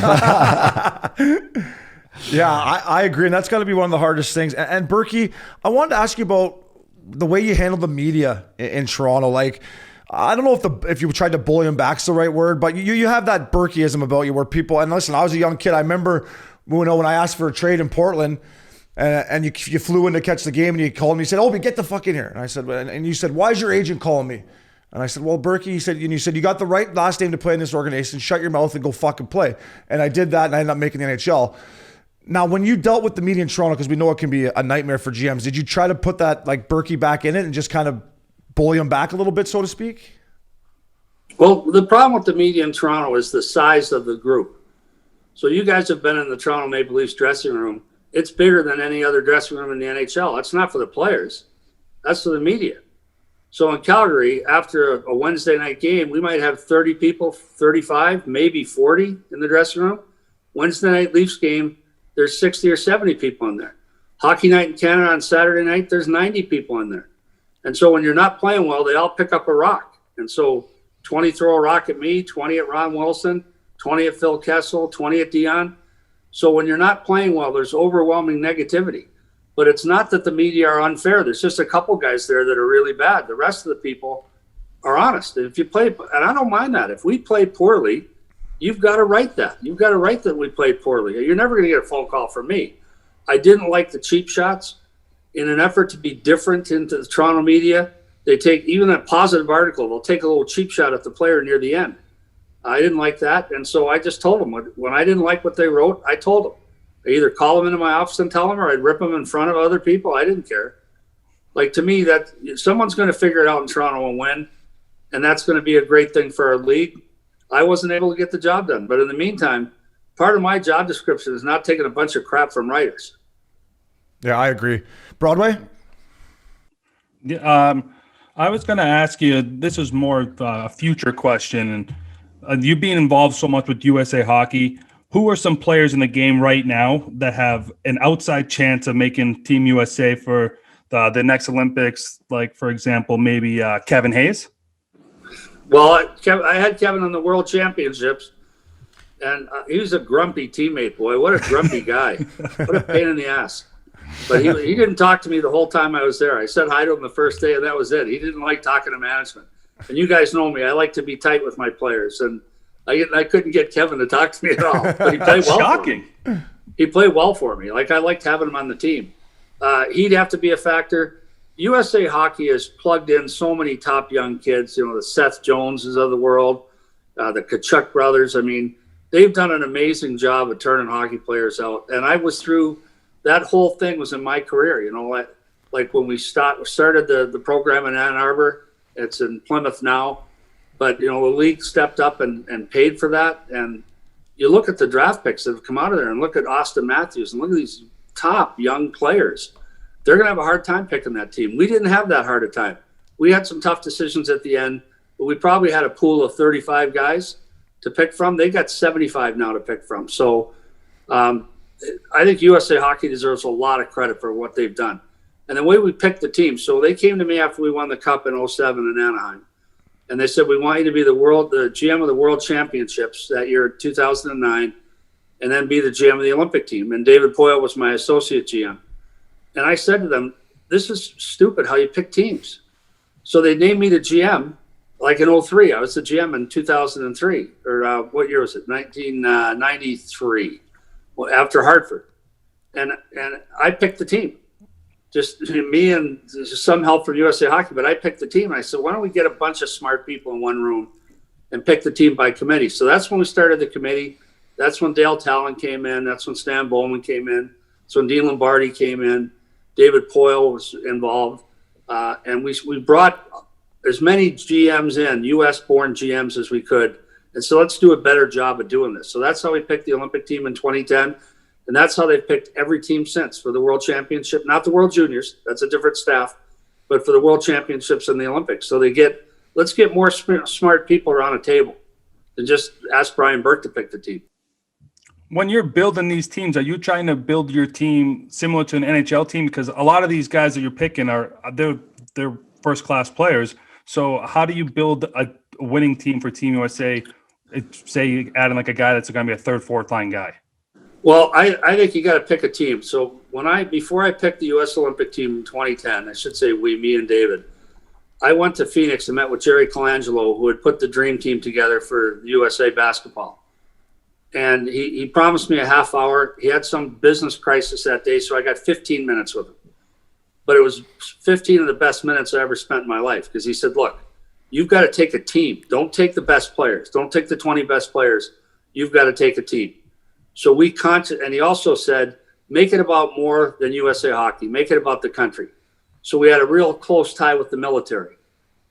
Speaker 1: Yeah, I agree. And that's got to be one of the hardest things. And Berkey, I wanted to ask you about the way you handle the media in Toronto. Like, I don't know if you tried to bully him back's the right word, but you have that Berkeyism about you where people, and listen, I was a young kid. I remember, when I asked for a trade in Portland and you flew in to catch the game and you called me, you said, "Obi, get the fuck in here." And I said, and you said, "Why is your agent calling me?" And I said, "Well, Berkey," you said, "you got the right last name to play in this organization. Shut your mouth and go fucking play." And I did that and I ended up making the NHL. Now, when you dealt with the media in Toronto, because we know it can be a nightmare for GMs, did you try to put that like Berkey back in it and just kind of bully him back a little bit, so to speak?
Speaker 4: Well, the problem with the media in Toronto is the size of the group. So you guys have been in the Toronto Maple Leafs dressing room. It's bigger than any other dressing room in the NHL. That's not for the players. That's for the media. So in Calgary, after a Wednesday night game, we might have 30 people, 35, maybe 40 in the dressing room. Wednesday night Leafs game, there's 60 or 70 people in there. Hockey night in Canada on Saturday night, there's 90 people in there. And so when you're not playing well, they all pick up a rock. And so 20 throw a rock at me, 20 at Ron Wilson, 20 at Phil Kessel, 20 at Dion. So when you're not playing well, there's overwhelming negativity. But it's not that the media are unfair. There's just a couple guys there that are really bad. The rest of the people are honest. And if you play, and I don't mind that. If we play poorly, you've got to write that. You've got to write that we played poorly. You're never going to get a phone call from me. I didn't like the cheap shots. in an effort to be different into the Toronto media, they take even a positive article, they'll take a little cheap shot at the player near the end. I didn't like that, and so I just told them when I didn't like what they wrote. I told them. I either call them into my office and tell them, or I'd rip them in front of other people. I didn't care. Like, to me, that someone's going to figure it out in Toronto and win, and that's going to be a great thing for our league. I wasn't able to get the job done, but in the meantime, part of my job description is not taking a bunch of crap from writers.
Speaker 1: Yeah, I agree. Broadway?
Speaker 3: Yeah, I was going to ask you, this is more of a future question, and you being involved so much with USA Hockey, who are some players in the game right now that have an outside chance of making Team USA for the next Olympics? Like, for example, maybe Kevin Hayes?
Speaker 4: Well, I had Kevin on the World Championships, and he was a grumpy teammate, boy. What a grumpy guy. What a pain in the ass. But he didn't talk to me the whole time I was there. I said hi to him the first day, and that was it. He didn't like talking to management. And you guys know me. I like to be tight with my players, and I couldn't get Kevin to talk to me at all. But he played well.
Speaker 3: Shocking.
Speaker 4: For me. He played well for me. Like, I liked having him on the team. He'd have to be a factor. USA Hockey has plugged in so many top young kids. You know, the Seth Joneses of the world, the Kachuk brothers. I mean, they've done an amazing job of turning hockey players out. And I was through that whole thing was in my career. You know, like when we started the program in Ann Arbor. It's in Plymouth now. But, you know, the league stepped up and paid for that. And you look at the draft picks that have come out of there and look at Austin Matthews and look at these top young players. They're going to have a hard time picking that team. We didn't have that hard a time. We had some tough decisions at the end, but we probably had a pool of 35 guys to pick from. They got 75 now to pick from. So I think USA Hockey deserves a lot of credit for what they've done. And the way we picked the team, so they came to me after we won the Cup in 07 in Anaheim. And they said, we want you to be the GM of the World Championships that year, 2009, and then be the GM of the Olympic team. And David Poyle was my associate GM. And I said to them, this is stupid how you pick teams. So they named me the GM, like in 03. I was the GM in 2003. Or what year was it? 1993, after Hartford. And I picked the team. Just me and some help from USA Hockey, but I picked the team. And I said, why don't we get a bunch of smart people in one room and pick the team by committee? So that's when we started the committee. That's when Dale Talon came in. That's when Stan Bowman came in. That's when Dean Lombardi came in. David Poyle was involved. And we brought as many GMs in, U.S.-born GMs as we could. And so let's do a better job of doing this. So that's how we picked the Olympic team in 2010. And that's how they've picked every team since for the World Championship, not the World Juniors. That's a different staff, but for the World Championships and the Olympics. So let's get more smart people around a table than just ask Brian Burke to pick the team.
Speaker 3: When you're building these teams, are you trying to build your team similar to an NHL team? Because a lot of these guys that you're picking they're first-class players. So how do you build a winning team for Team USA? Say adding like a guy that's going to be a third, fourth line guy.
Speaker 4: Well, I think you got to pick a team. So before I picked the U.S. Olympic team in 2010, I should say me and David, I went to Phoenix and met with Jerry Colangelo, who had put the dream team together for USA basketball. And he promised me a half hour. He had some business crisis that day, so I got 15 minutes with him. But it was 15 of the best minutes I ever spent in my life, because he said, look, you've got to take a team. Don't take the best players. Don't take the 20 best players. You've got to take a team. So and he also said, make it about more than USA Hockey. Make it about the country. So we had a real close tie with the military.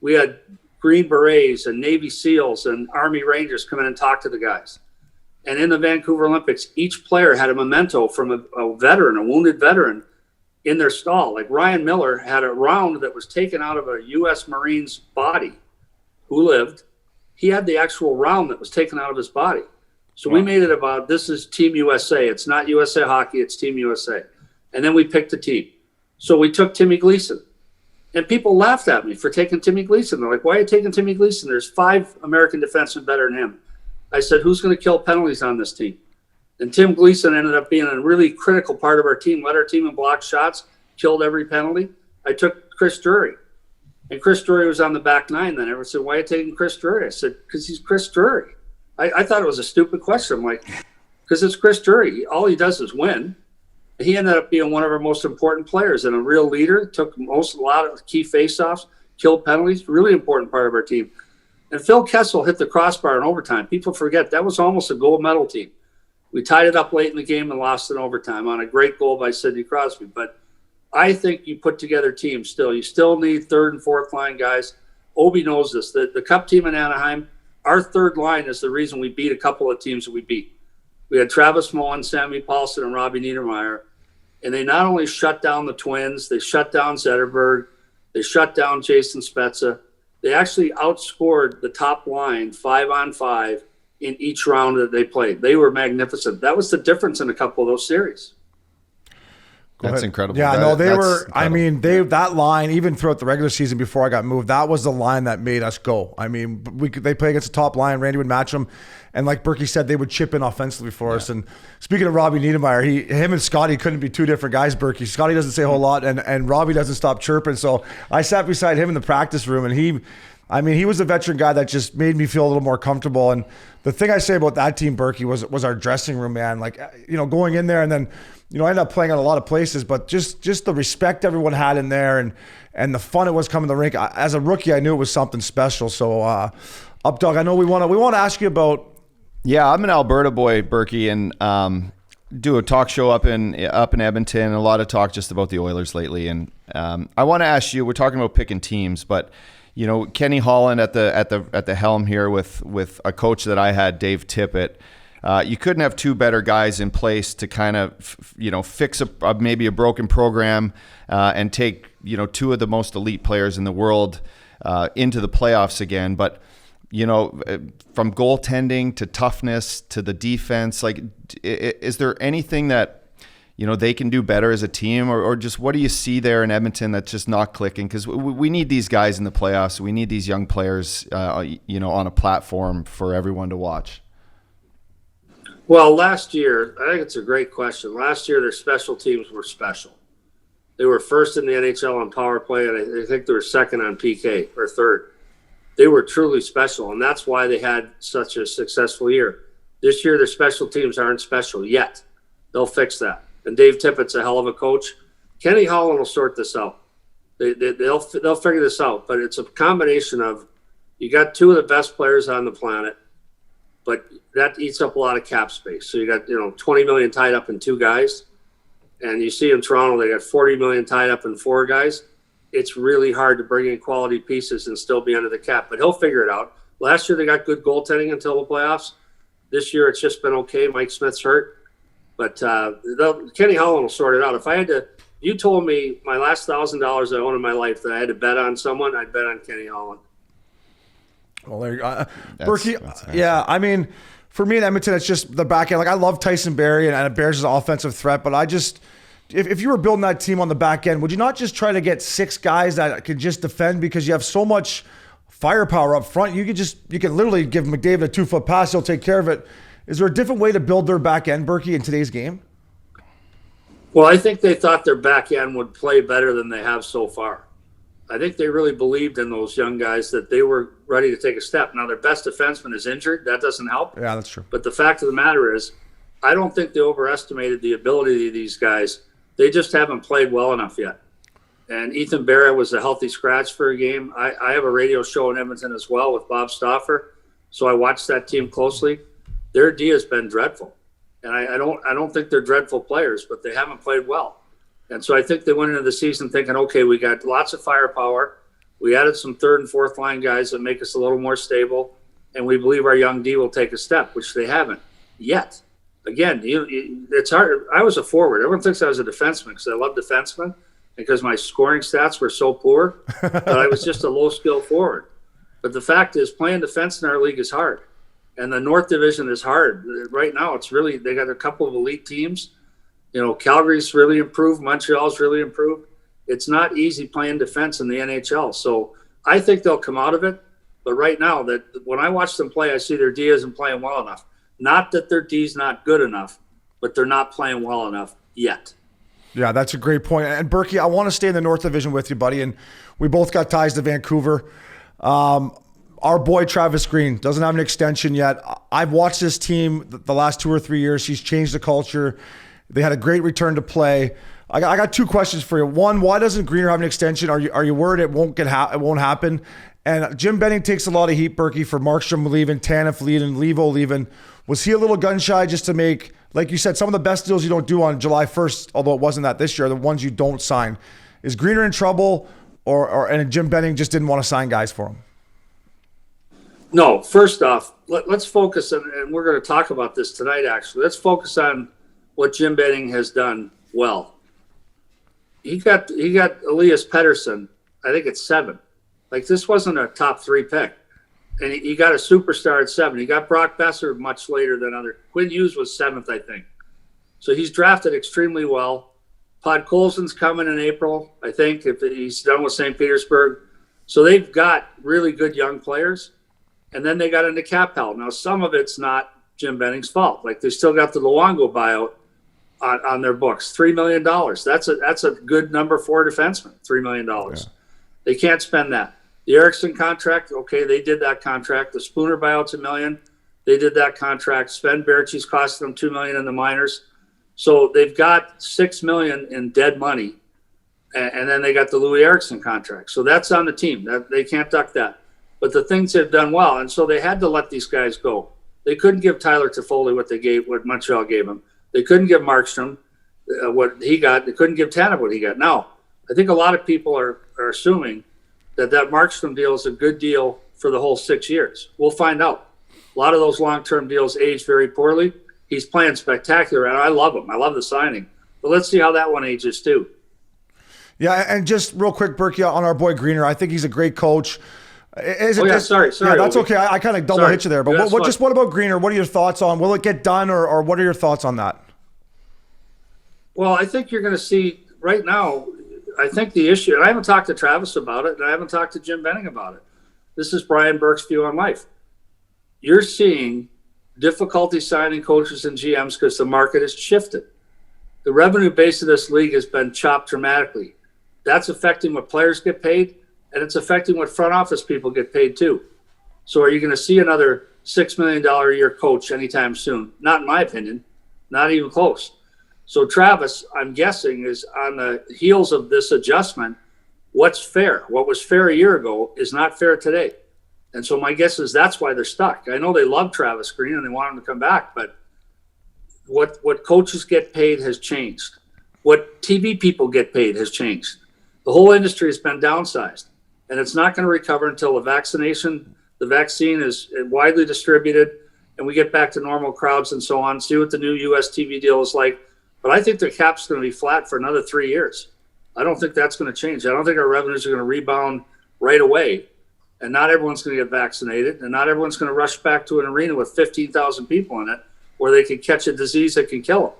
Speaker 4: We had Green Berets and Navy SEALs and Army Rangers come in and talk to the guys. And in the Vancouver Olympics, each player had a memento from a veteran, a wounded veteran, in their stall. Like Ryan Miller had a round that was taken out of a U.S. Marine's body who lived. He had the actual round that was taken out of his body. So we made it about, this is Team USA. It's not USA Hockey, it's Team USA. And then we picked a team. So we took Timmy Gleason. And people laughed at me for taking Timmy Gleason. They're like, why are you taking Timmy Gleason? There's 5 American defensemen better than him. I said, who's going to kill penalties on this team? And Tim Gleason ended up being a really critical part of our team, led our team in blocked shots, killed every penalty. I took Chris Drury. And Chris Drury was on the back nine then. Everyone said, why are you taking Chris Drury? I said, because he's Chris Drury. I thought it was a stupid question. I'm like, because it's Chris Drury. All he does is win. He ended up being one of our most important players and a real leader, took a lot of key faceoffs, killed penalties, really important part of our team. And Phil Kessel hit the crossbar in overtime. People forget that was almost a gold medal team. We tied it up late in the game and lost in overtime on a great goal by Sidney Crosby. But I think you put together teams still. You still need third and fourth line guys. Obi knows this. The Cup team in Anaheim, our third line is the reason we beat a couple of teams that we beat. We had Travis Mullen, Sammy Paulson, and Robbie Niedermeyer. And they not only shut down the Twins, they shut down Zetterberg, they shut down Jason Spezza. They actually outscored the top line 5-on-5 in each round that they played. They were magnificent. That was the difference in a couple of those series.
Speaker 2: That's incredible.
Speaker 1: Yeah,
Speaker 2: That's
Speaker 1: they were.
Speaker 2: incredible.
Speaker 1: I mean, that line, even throughout the regular season before I got moved, that was the line that made us go. I mean, they play against the top line. Randy would match them, and like Berkey said, they would chip in offensively for us. And speaking of Robbie Niedermeyer, him and Scotty couldn't be two different guys. Berkey, Scotty doesn't say a whole lot, and Robbie doesn't stop chirping. So I sat beside him in the practice room, and he was a veteran guy that just made me feel a little more comfortable. And the thing I say about that team, Berkey, was our dressing room, man. Like, going in there and then, I ended up playing at a lot of places, but just the respect everyone had in there and the fun it was coming to the rink. As a rookie, I knew it was something special. So, Updog, I know we want to ask you about.
Speaker 2: Yeah, I'm an Alberta boy, Berkey, and do a talk show up in Edmonton. A lot of talk just about the Oilers lately, and I want to ask you. We're talking about picking teams, but Kenny Holland at the helm here with a coach that I had, Dave Tippett. You couldn't have two better guys in place to kind of, fix maybe a broken program and take, two of the most elite players in the world into the playoffs again. But, from goaltending to toughness to the defense, like, is there anything that, they can do better as a team, or just what do you see there in Edmonton that's just not clicking? Because we need these guys in the playoffs. We need these young players, on a platform for everyone to watch.
Speaker 4: Well, last year, I think it's a great question. Last year, their special teams were special. They were first in the NHL on power play, and I think they were second on PK, or third. They were truly special, and that's why they had such a successful year. This year, their special teams aren't special yet. They'll fix that. And Dave Tippett's a hell of a coach. Kenny Holland will sort this out. They'll figure this out, but it's a combination of you got two of the best players on the planet, but that eats up a lot of cap space. So you got, $20 million tied up in two guys. And you see in Toronto, they got $40 million tied up in four guys. It's really hard to bring in quality pieces and still be under the cap, but he'll figure it out. Last year, they got good goaltending until the playoffs. This year, it's just been okay. Mike Smith's hurt. But Kenny Holland will sort it out. You told me my last $1,000 I own in my life that I had to bet on someone, I'd bet on Kenny Holland.
Speaker 1: Well, there you go. Berkey, yeah, I mean, for me in Edmonton, it's just the back end. Like, I love Tyson Barrie and Bears as an offensive threat, but I just, if you were building that team on the back end, would you not just try to get six guys that could just defend, because you have so much firepower up front? You can literally give McDavid a 2-foot pass, he'll take care of it. Is there a different way to build their back end, Berkey, in today's game?
Speaker 4: Well, I think they thought their back end would play better than they have so far. I think they really believed in those young guys that they were ready to take a step. Now, their best defenseman is injured. That doesn't help.
Speaker 1: Yeah, that's true.
Speaker 4: But the fact of the matter is, I don't think they overestimated the ability of these guys. They just haven't played well enough yet. And Ethan Barrett was a healthy scratch for a game. I have a radio show in Edmonton as well with Bob Stauffer, so I watched that team closely. Their D has been dreadful. And I don't think they're dreadful players, but they haven't played well. And so I think they went into the season thinking, okay, we got lots of firepower. We added some third and fourth line guys that make us a little more stable. And we believe our young D will take a step, which they haven't yet. Again, it's hard. I was a forward. Everyone thinks I was a defenseman because I love defensemen, because my scoring stats were so poor. But I was just a low-skill forward. But the fact is, playing defense in our league is hard. And the North Division is hard. Right now, they got a couple of elite teams. Calgary's really improved. Montreal's really improved. It's not easy playing defense in the NHL. So I think they'll come out of it. But right now, that when I watch them play, I see their D isn't playing well enough. Not that their D's not good enough, but they're not playing well enough yet.
Speaker 1: Yeah, that's a great point. And Berkey, I want to stay in the North Division with you, buddy. And we both got ties to Vancouver. Our boy Travis Green doesn't have an extension yet. I've watched this team the last 2 or 3 years. He's changed the culture. They had a great return to play. I got two questions for you. One, why doesn't Greener have an extension? Are you worried it won't happen? And Jim Benning takes a lot of heat, Berkey, for Markstrom leaving, Tanev leaving, Levo leaving. Was he a little gun shy just to make, like you said, some of the best deals you don't do on July 1st, although it wasn't that this year, the ones you don't sign? Is Greener in trouble, and Jim Benning just didn't want to sign guys for him?
Speaker 4: No, first off, let's focus on, and we're going to talk about this tonight, actually. Let's focus on what Jim Benning has done well. He got Elias Pettersson, I think it's 7. Like, this wasn't a top 3 pick. And he got a superstar at 7. He got Brock Besser much later than other. Quinn Hughes was 7th, I think. So he's drafted extremely well. Podkolzin's coming in April, I think, if he's done with St. Petersburg. So they've got really good young players. And then they got into cap hell. Now, some of it's not Jim Benning's fault. Like, they still got the Luongo buyout on their books, $3 million. That's a good number for a defenseman, $3 million. Yeah. They can't spend that. The Eriksson contract, okay, they did that contract. The Spooner buyout's $1 million. They did that contract. Sven Baertschi's costing them $2 million in the minors. So they've got $6 million in dead money. And then they got the Louis Eriksson contract. So that's on the team. They can't duck that. But the things they've done well, and so they had to let these guys go. They couldn't give Tyler Toffoli what Montreal gave him. They couldn't give Markstrom what he got. They couldn't give Tanev what he got. Now, I think a lot of people are assuming that Markstrom deal is a good deal for the whole 6 years. We'll find out. A lot of those long-term deals age very poorly. He's playing spectacular, and I love him. I love the signing. But let's see how that one ages too.
Speaker 1: Yeah, and just real quick, Berkey, on our boy Greener, I think he's a great coach. Sorry.
Speaker 4: Yeah,
Speaker 1: that's okay. I kind of double hit you there. But what about Greener? What are your thoughts on? Will it get done, or what are your thoughts on that?
Speaker 4: Well, I think you're going to see right now. I think the issue, and I haven't talked to Travis about it, and I haven't talked to Jim Benning about it. This is Brian Burke's view on life. You're seeing difficulty signing coaches and GMs because the market has shifted. The revenue base of this league has been chopped dramatically. That's affecting what players get paid, and it's affecting what front office people get paid too. So are you going to see another $6 million a year coach anytime soon? Not in my opinion, not even close. So Travis, I'm guessing, is on the heels of this adjustment. What's fair? What was fair a year ago is not fair today. And so my guess is that's why they're stuck. I know they love Travis Green and they want him to come back, but what coaches get paid has changed. What TV people get paid has changed. The whole industry has been downsized, and it's not going to recover until the vaccine is widely distributed and we get back to normal crowds and so on. See what the new US TV deal is like. But I think the cap's going to be flat for another 3 years. I don't think that's going to change. I don't think our revenues are going to rebound right away. And not everyone's going to get vaccinated. And not everyone's going to rush back to an arena with 15,000 people in it where they can catch a disease that can kill them.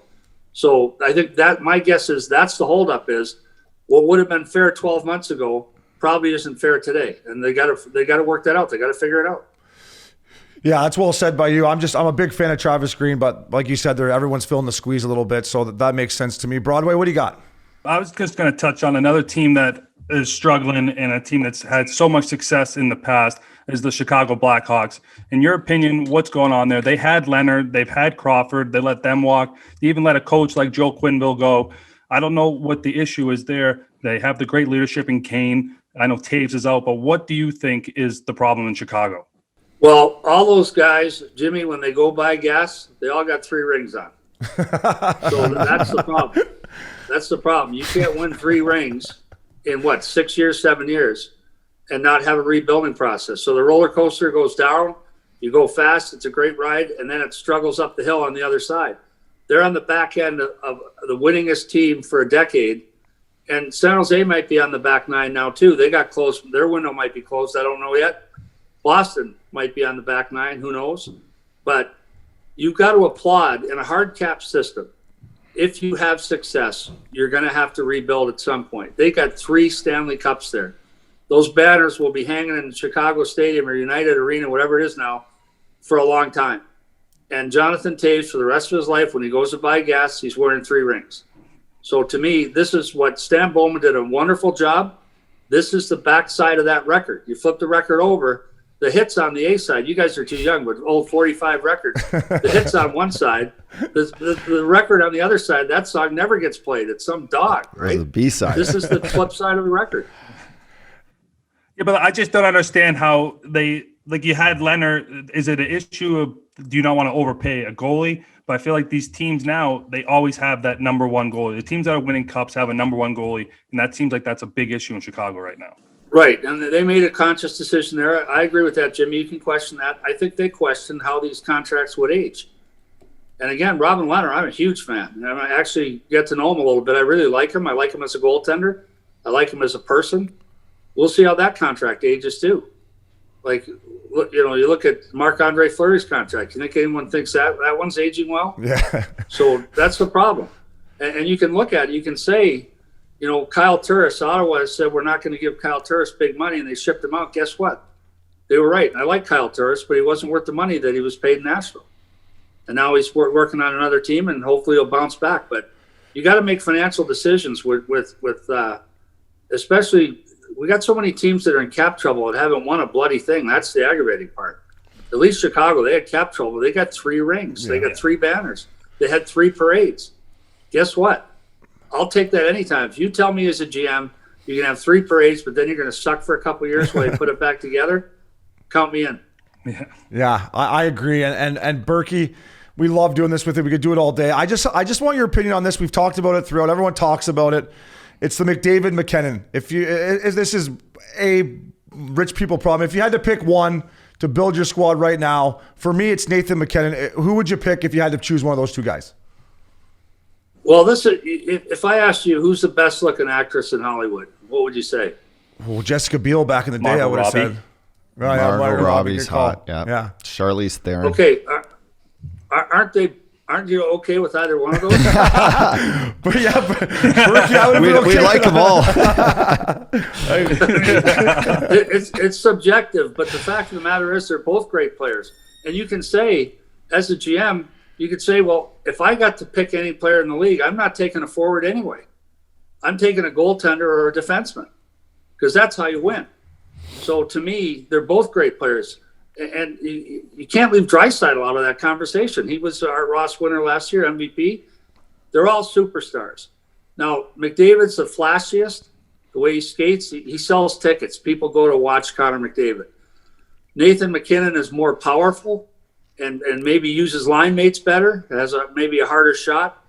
Speaker 4: So I think that my guess is that's the holdup is what would have been fair 12 months ago probably isn't fair today. And they got to work that out. They got to figure it out.
Speaker 1: Yeah, that's well said by you. I'm a big fan of Travis Green, but like you said, everyone's feeling the squeeze a little bit, so that makes sense to me. Broadway, what do you got?
Speaker 3: I was just going to touch on another team that is struggling and a team that's had so much success in the past is the Chicago Blackhawks. In your opinion, what's going on there? They had Leonard, they've had Crawford, they let them walk. They even let a coach like Joe Quenneville go. I don't know what the issue is there. They have the great leadership in Kane. I know Taves is out, but what do you think is the problem in Chicago?
Speaker 4: Well, all those guys, Jimmy, when they go buy gas, they all got 3 rings on. So that's the problem. That's the problem. You can't win 3 rings in 6 years, 7 years, and not have a rebuilding process. So the roller coaster goes down, you go fast, it's a great ride, and then it struggles up the hill on the other side. They're on the back end of the winningest team for a decade, and San Jose might be on the back 9 now too. They got close. Their window might be closed. I don't know yet. Boston might be on the back 9. Who knows? But you've got to applaud in a hard cap system. If you have success, you're going to have to rebuild at some point. They got 3 Stanley Cups there. Those banners will be hanging in Chicago Stadium or United Arena, whatever it is now, for a long time. And Jonathan Taves, for the rest of his life, when he goes to buy gas, he's wearing 3 rings. So to me, this is what Stan Bowman did a wonderful job. This is the backside of that record. You flip the record over, the hits on the A side, you guys are too young, but old 45 records, the hits on one side, the record on the other side, that song never gets played. It's some dog, right?
Speaker 2: The B side.
Speaker 4: This is the flip side of the record.
Speaker 3: Yeah, but I just don't understand how they, like you had Leonard, is it an issue of, do you not want to overpay a goalie? But I feel like these teams now, they always have that number one goalie. The teams that are winning cups have a number one goalie, and that seems like that's a big issue in Chicago right now.
Speaker 4: Right, and they made a conscious decision there. I agree with that, Jimmy. You can question that. I think they questioned how these contracts would age. And again, Robin Leonard, I'm a huge fan. And I actually get to know him a little bit. I really like him. I like him as a goaltender. I like him as a person. We'll see how that contract ages too. Like, you look at Marc-Andre Fleury's contract. You think anyone thinks that one's aging well?
Speaker 1: Yeah.
Speaker 4: So that's the problem. And you can look at it. You can say, Kyle Turris, Ottawa has said we're not going to give Kyle Turris big money, and they shipped him out. Guess what? They were right. I like Kyle Turris, but he wasn't worth the money that he was paid in Nashville. And now he's working on another team, and hopefully he'll bounce back. But you got to make financial decisions with especially we got so many teams that are in cap trouble and haven't won a bloody thing. That's the aggravating part. At least Chicago, they had cap trouble. They got 3 rings. They got 3 banners. They had 3 parades. Guess what? I'll take that anytime. If you tell me as a GM you can have 3 parades, but then you're going to suck for a couple of years while you put it back together, count me in.
Speaker 1: Yeah, I agree. And Berkey, we love doing this with it. We could do it all day. I just want your opinion on this. We've talked about it throughout. Everyone talks about it. It's the McDavid McKinnon. If this is a rich people problem. If you had to pick one to build your squad right now, for me, it's Nathan McKinnon. Who would you pick if you had to choose one of those 2 guys?
Speaker 4: Well, if I asked you who's the best looking actress in Hollywood, what would you say?
Speaker 1: Well, Jessica Biel back in the day,
Speaker 3: Margot
Speaker 1: I would have
Speaker 3: Robbie.
Speaker 1: said.
Speaker 2: Margot Robbie's hot.
Speaker 1: Yeah.
Speaker 2: Yeah. Charlize Theron.
Speaker 4: Okay, aren't you okay with either one of those?
Speaker 1: But Berkey, I would
Speaker 2: we like them all.
Speaker 4: it's subjective, but the fact of the matter is they're both great players. And you can say, as a GM, you could say, well, if I got to pick any player in the league, I'm not taking a forward anyway. I'm taking a goaltender or a defenseman because that's how you win. So to me, they're both great players. And you can't leave Draisaitl out of that conversation. He was our Ross winner last year, MVP. They're all superstars. Now, McDavid's the flashiest. The way he skates, he sells tickets. People go to watch Connor McDavid. Nathan McKinnon is more powerful and maybe uses line mates better, has maybe a harder shot.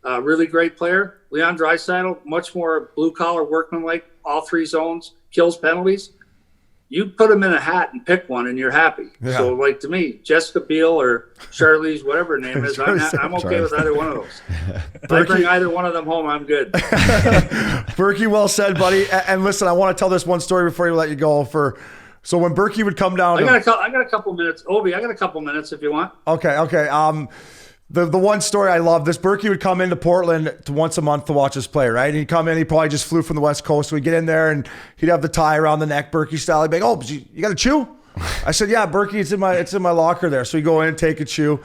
Speaker 4: Really great player. Leon Draisaitl, much more blue-collar workman-like, all 3 zones, kills penalties. You put them in a hat and pick one, and you're happy.
Speaker 1: Yeah.
Speaker 4: So, like to me, Jessica Biel or Charlize, whatever her name is, I'm okay with either one of those. If I bring either one of them home, I'm good.
Speaker 1: Berkey, well said, buddy. And listen, I want to tell this one story before you let you go. So when Berkey would come down,
Speaker 4: I got a couple minutes. Obi, I got a couple minutes if you want.
Speaker 1: Okay. The one story I love, this Berkey would come into Portland once a month to watch us play, right? And he'd come in, he probably just flew from the West Coast. So we'd get in there and he'd have the tie around the neck, Berkey style. He'd be like, oh, you got to chew? I said, yeah, Berkey, it's in my locker there. So we go in and take a chew.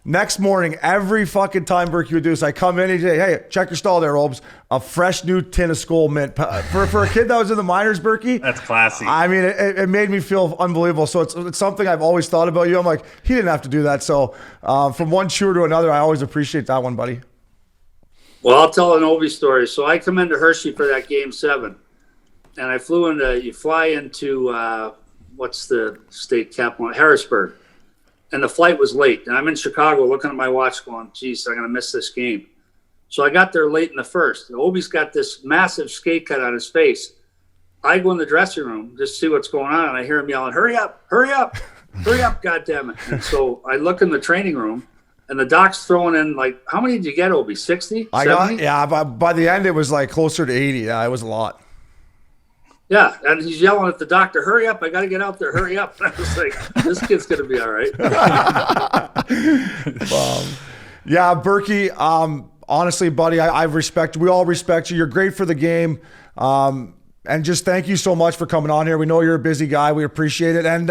Speaker 1: Next morning, every fucking time Berkey would do this, I come in and he'd say, hey, check your stall there, Robes. A fresh new tin of Skol Mint. For a kid that was in the minors, Berkey.
Speaker 3: That's classy.
Speaker 1: I mean, it made me feel unbelievable. So it's something I've always thought about you. I'm like, he didn't have to do that. So from one chewer to another, I always appreciate that one, buddy.
Speaker 4: Well, I'll tell an Obi story. So I come into Hershey for that Game 7. And I you fly into, what's the state capital? Harrisburg. And the flight was late. And I'm in Chicago looking at my watch going, geez, I'm going to miss this game. So I got there late in the first. And Obi's got this massive skate cut on his face. I go in the dressing room just to see what's going on. And I hear him yelling, hurry up, hurry up, hurry up, goddammit. And so I look in the training room. And the doc's throwing in, like, how many did you get, Obi? 60? 70?
Speaker 1: By the end, it was like closer to 80. Yeah, it was a lot.
Speaker 4: Yeah, and he's yelling at the doctor, hurry up, I got to get out there, hurry up. And I was like, this kid's going to be all right.
Speaker 1: Yeah, Berkey, honestly, buddy, we all respect you. You're great for the game. And just thank you so much for coming on here. We know you're a busy guy. We appreciate it. And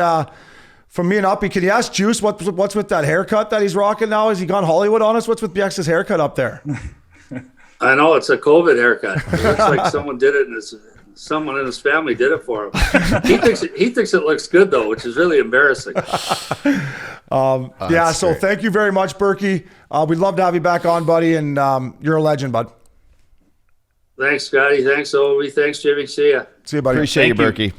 Speaker 1: from me and Uppy, can you ask Juice what's with that haircut that he's rocking now? Has he gone Hollywood on us? What's with BX's haircut up there?
Speaker 4: I know, it's a COVID haircut. It looks like someone did it and it's Someone in his family did it for him. He thinks it looks good though, which is really embarrassing.
Speaker 1: Yeah. So
Speaker 2: great.
Speaker 1: thank you very much, Berkey. We'd love to have you back on, buddy. And you're a legend, bud.
Speaker 4: Thanks, Scotty. Thanks, Obi. Thanks, Jimmy. See ya.
Speaker 1: See you, buddy.
Speaker 2: Appreciate you,
Speaker 3: Thank you.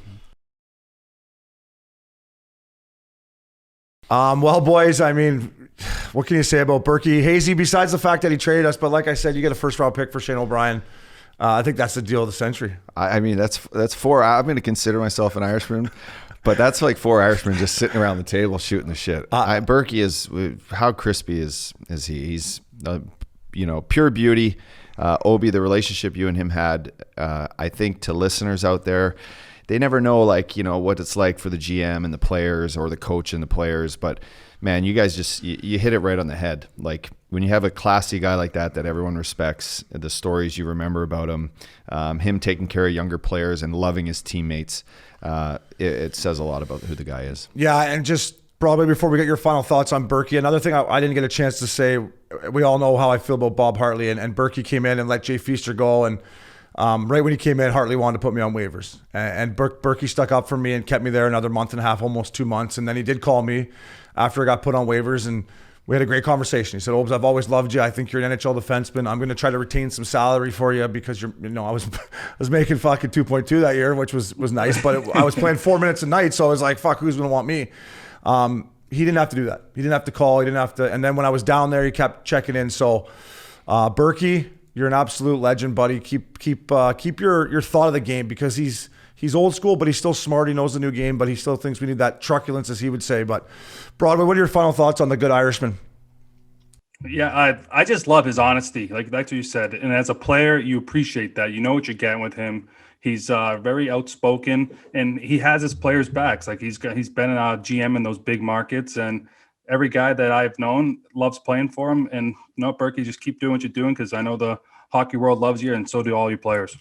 Speaker 2: Berkey.
Speaker 1: Well, boys, I mean, what can you say about Berkey? Hazy, besides the fact that he traded us, but like I said, you get a first-round pick for Shane O'Brien. I think that's the deal of the century.
Speaker 2: I mean, that's 4. I'm going to consider myself an Irishman, but that's like 4 Irishmen just sitting around the table shooting the shit. Berkey is, how crispy is he? He's pure beauty. Obi, the relationship you and him had, I think to listeners out there, they never know what it's like for the GM and the players or the coach and the players, but man, you guys just you hit it right on the head. Like when you have a classy guy like that everyone respects, the stories you remember about him taking care of younger players and loving his teammates, it says a lot about who the guy is.
Speaker 1: Yeah, and just probably before we get your final thoughts on Berkey, another thing I didn't get a chance to say, we all know how I feel about Bob Hartley, and Berkey came in and let Jay Feaster go, and right when he came in, Hartley wanted to put me on waivers, and Berkey stuck up for me and kept me there another month and a half, almost 2 months, and then he did call me after I got put on waivers, and we had a great conversation. He said, "Obes, I've always loved you. I think you're an NHL defenseman. I'm going to try to retain some salary for you because I was making fucking 2.2 that year, which was nice, but I was playing 4 minutes a night, so I was like, fuck, who's going to want me?" He didn't have to do that. He didn't have to call. He didn't have to. And then when I was down there, he kept checking in. So, Berkey, you're an absolute legend, buddy. Keep your thought of the game, because he's old school, but he's still smart. He knows the new game, but he still thinks we need that truculence, as he would say. But Broadway, what are your final thoughts on the good Irishman?
Speaker 3: Yeah, I just love his honesty. Like that's what you said. And as a player, you appreciate that. You know what you're getting with him. He's very outspoken, and he has his players' backs. Like he's been a GM in those big markets, and every guy that I've known loves playing for him. And Berkey, just keep doing what you're doing, because I know the hockey world loves you, and so do all your players.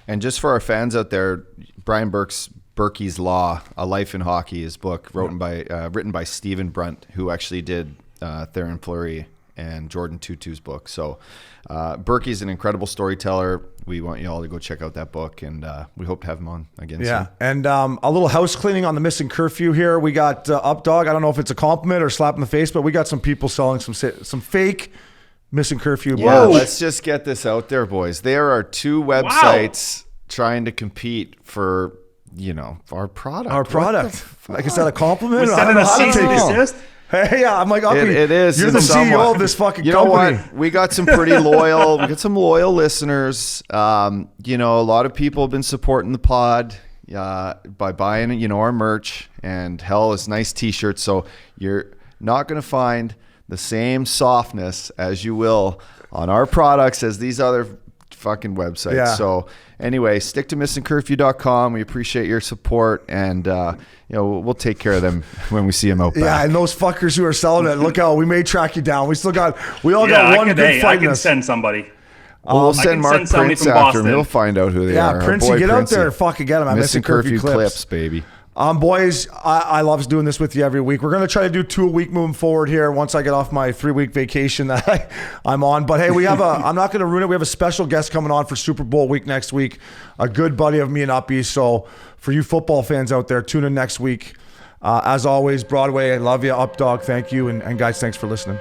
Speaker 2: And just for our fans out there, Brian Burke's Berkey's Law, A Life in Hockey, his book, written by Stephen Brunt, who actually did Theron Fleury and Jordan Tutu's book. So Berkey's an incredible storyteller. We want you all to go check out that book, and we hope to have him on again soon.
Speaker 1: And a little house cleaning on the Missin Curfew here. We got Updog. I don't know if it's a compliment or slap in the face, but we got some people selling some fake Missin Curfew.
Speaker 2: Yeah, let's just get this out there, boys. There are 2 websites trying to compete for our product.
Speaker 1: Our product. Like, is that a compliment?
Speaker 3: Was that in a cease and desist?
Speaker 1: Hey, yeah, I'm like,
Speaker 2: it is.
Speaker 1: You're the CEO of this fucking company.
Speaker 2: You know what? We got some pretty loyal. We got some loyal listeners. A lot of people have been supporting the pod by buying, our merch, and hell, it's nice T-shirts. So you're not going to find the same softness as you will on our products as these other fucking websites.
Speaker 1: Yeah.
Speaker 2: So anyway, stick to missincurfew.com. We appreciate your support, and we'll take care of them when we see them out back.
Speaker 1: Yeah, and those fuckers who are selling it, look out, we may track you down. We all got one good fight
Speaker 3: I
Speaker 1: in
Speaker 3: can
Speaker 1: us.
Speaker 3: send somebody.
Speaker 2: We'll send Mark Prince after him. He'll find out who they are.
Speaker 1: Yeah, Princey, get out there and fucking get them. I'm
Speaker 2: Missin Curfew clips, baby.
Speaker 1: Boys, I love doing this with you every week. We're going to try to do 2 a week moving forward here once I get off my 3-week vacation that I'm on. But hey, I'm not going to ruin it. We have a special guest coming on for Super Bowl week next week, a good buddy of me and Uppy. So for you football fans out there, tune in next week. As always, Broadway, I love you. Updog, thank you. And guys, thanks for listening.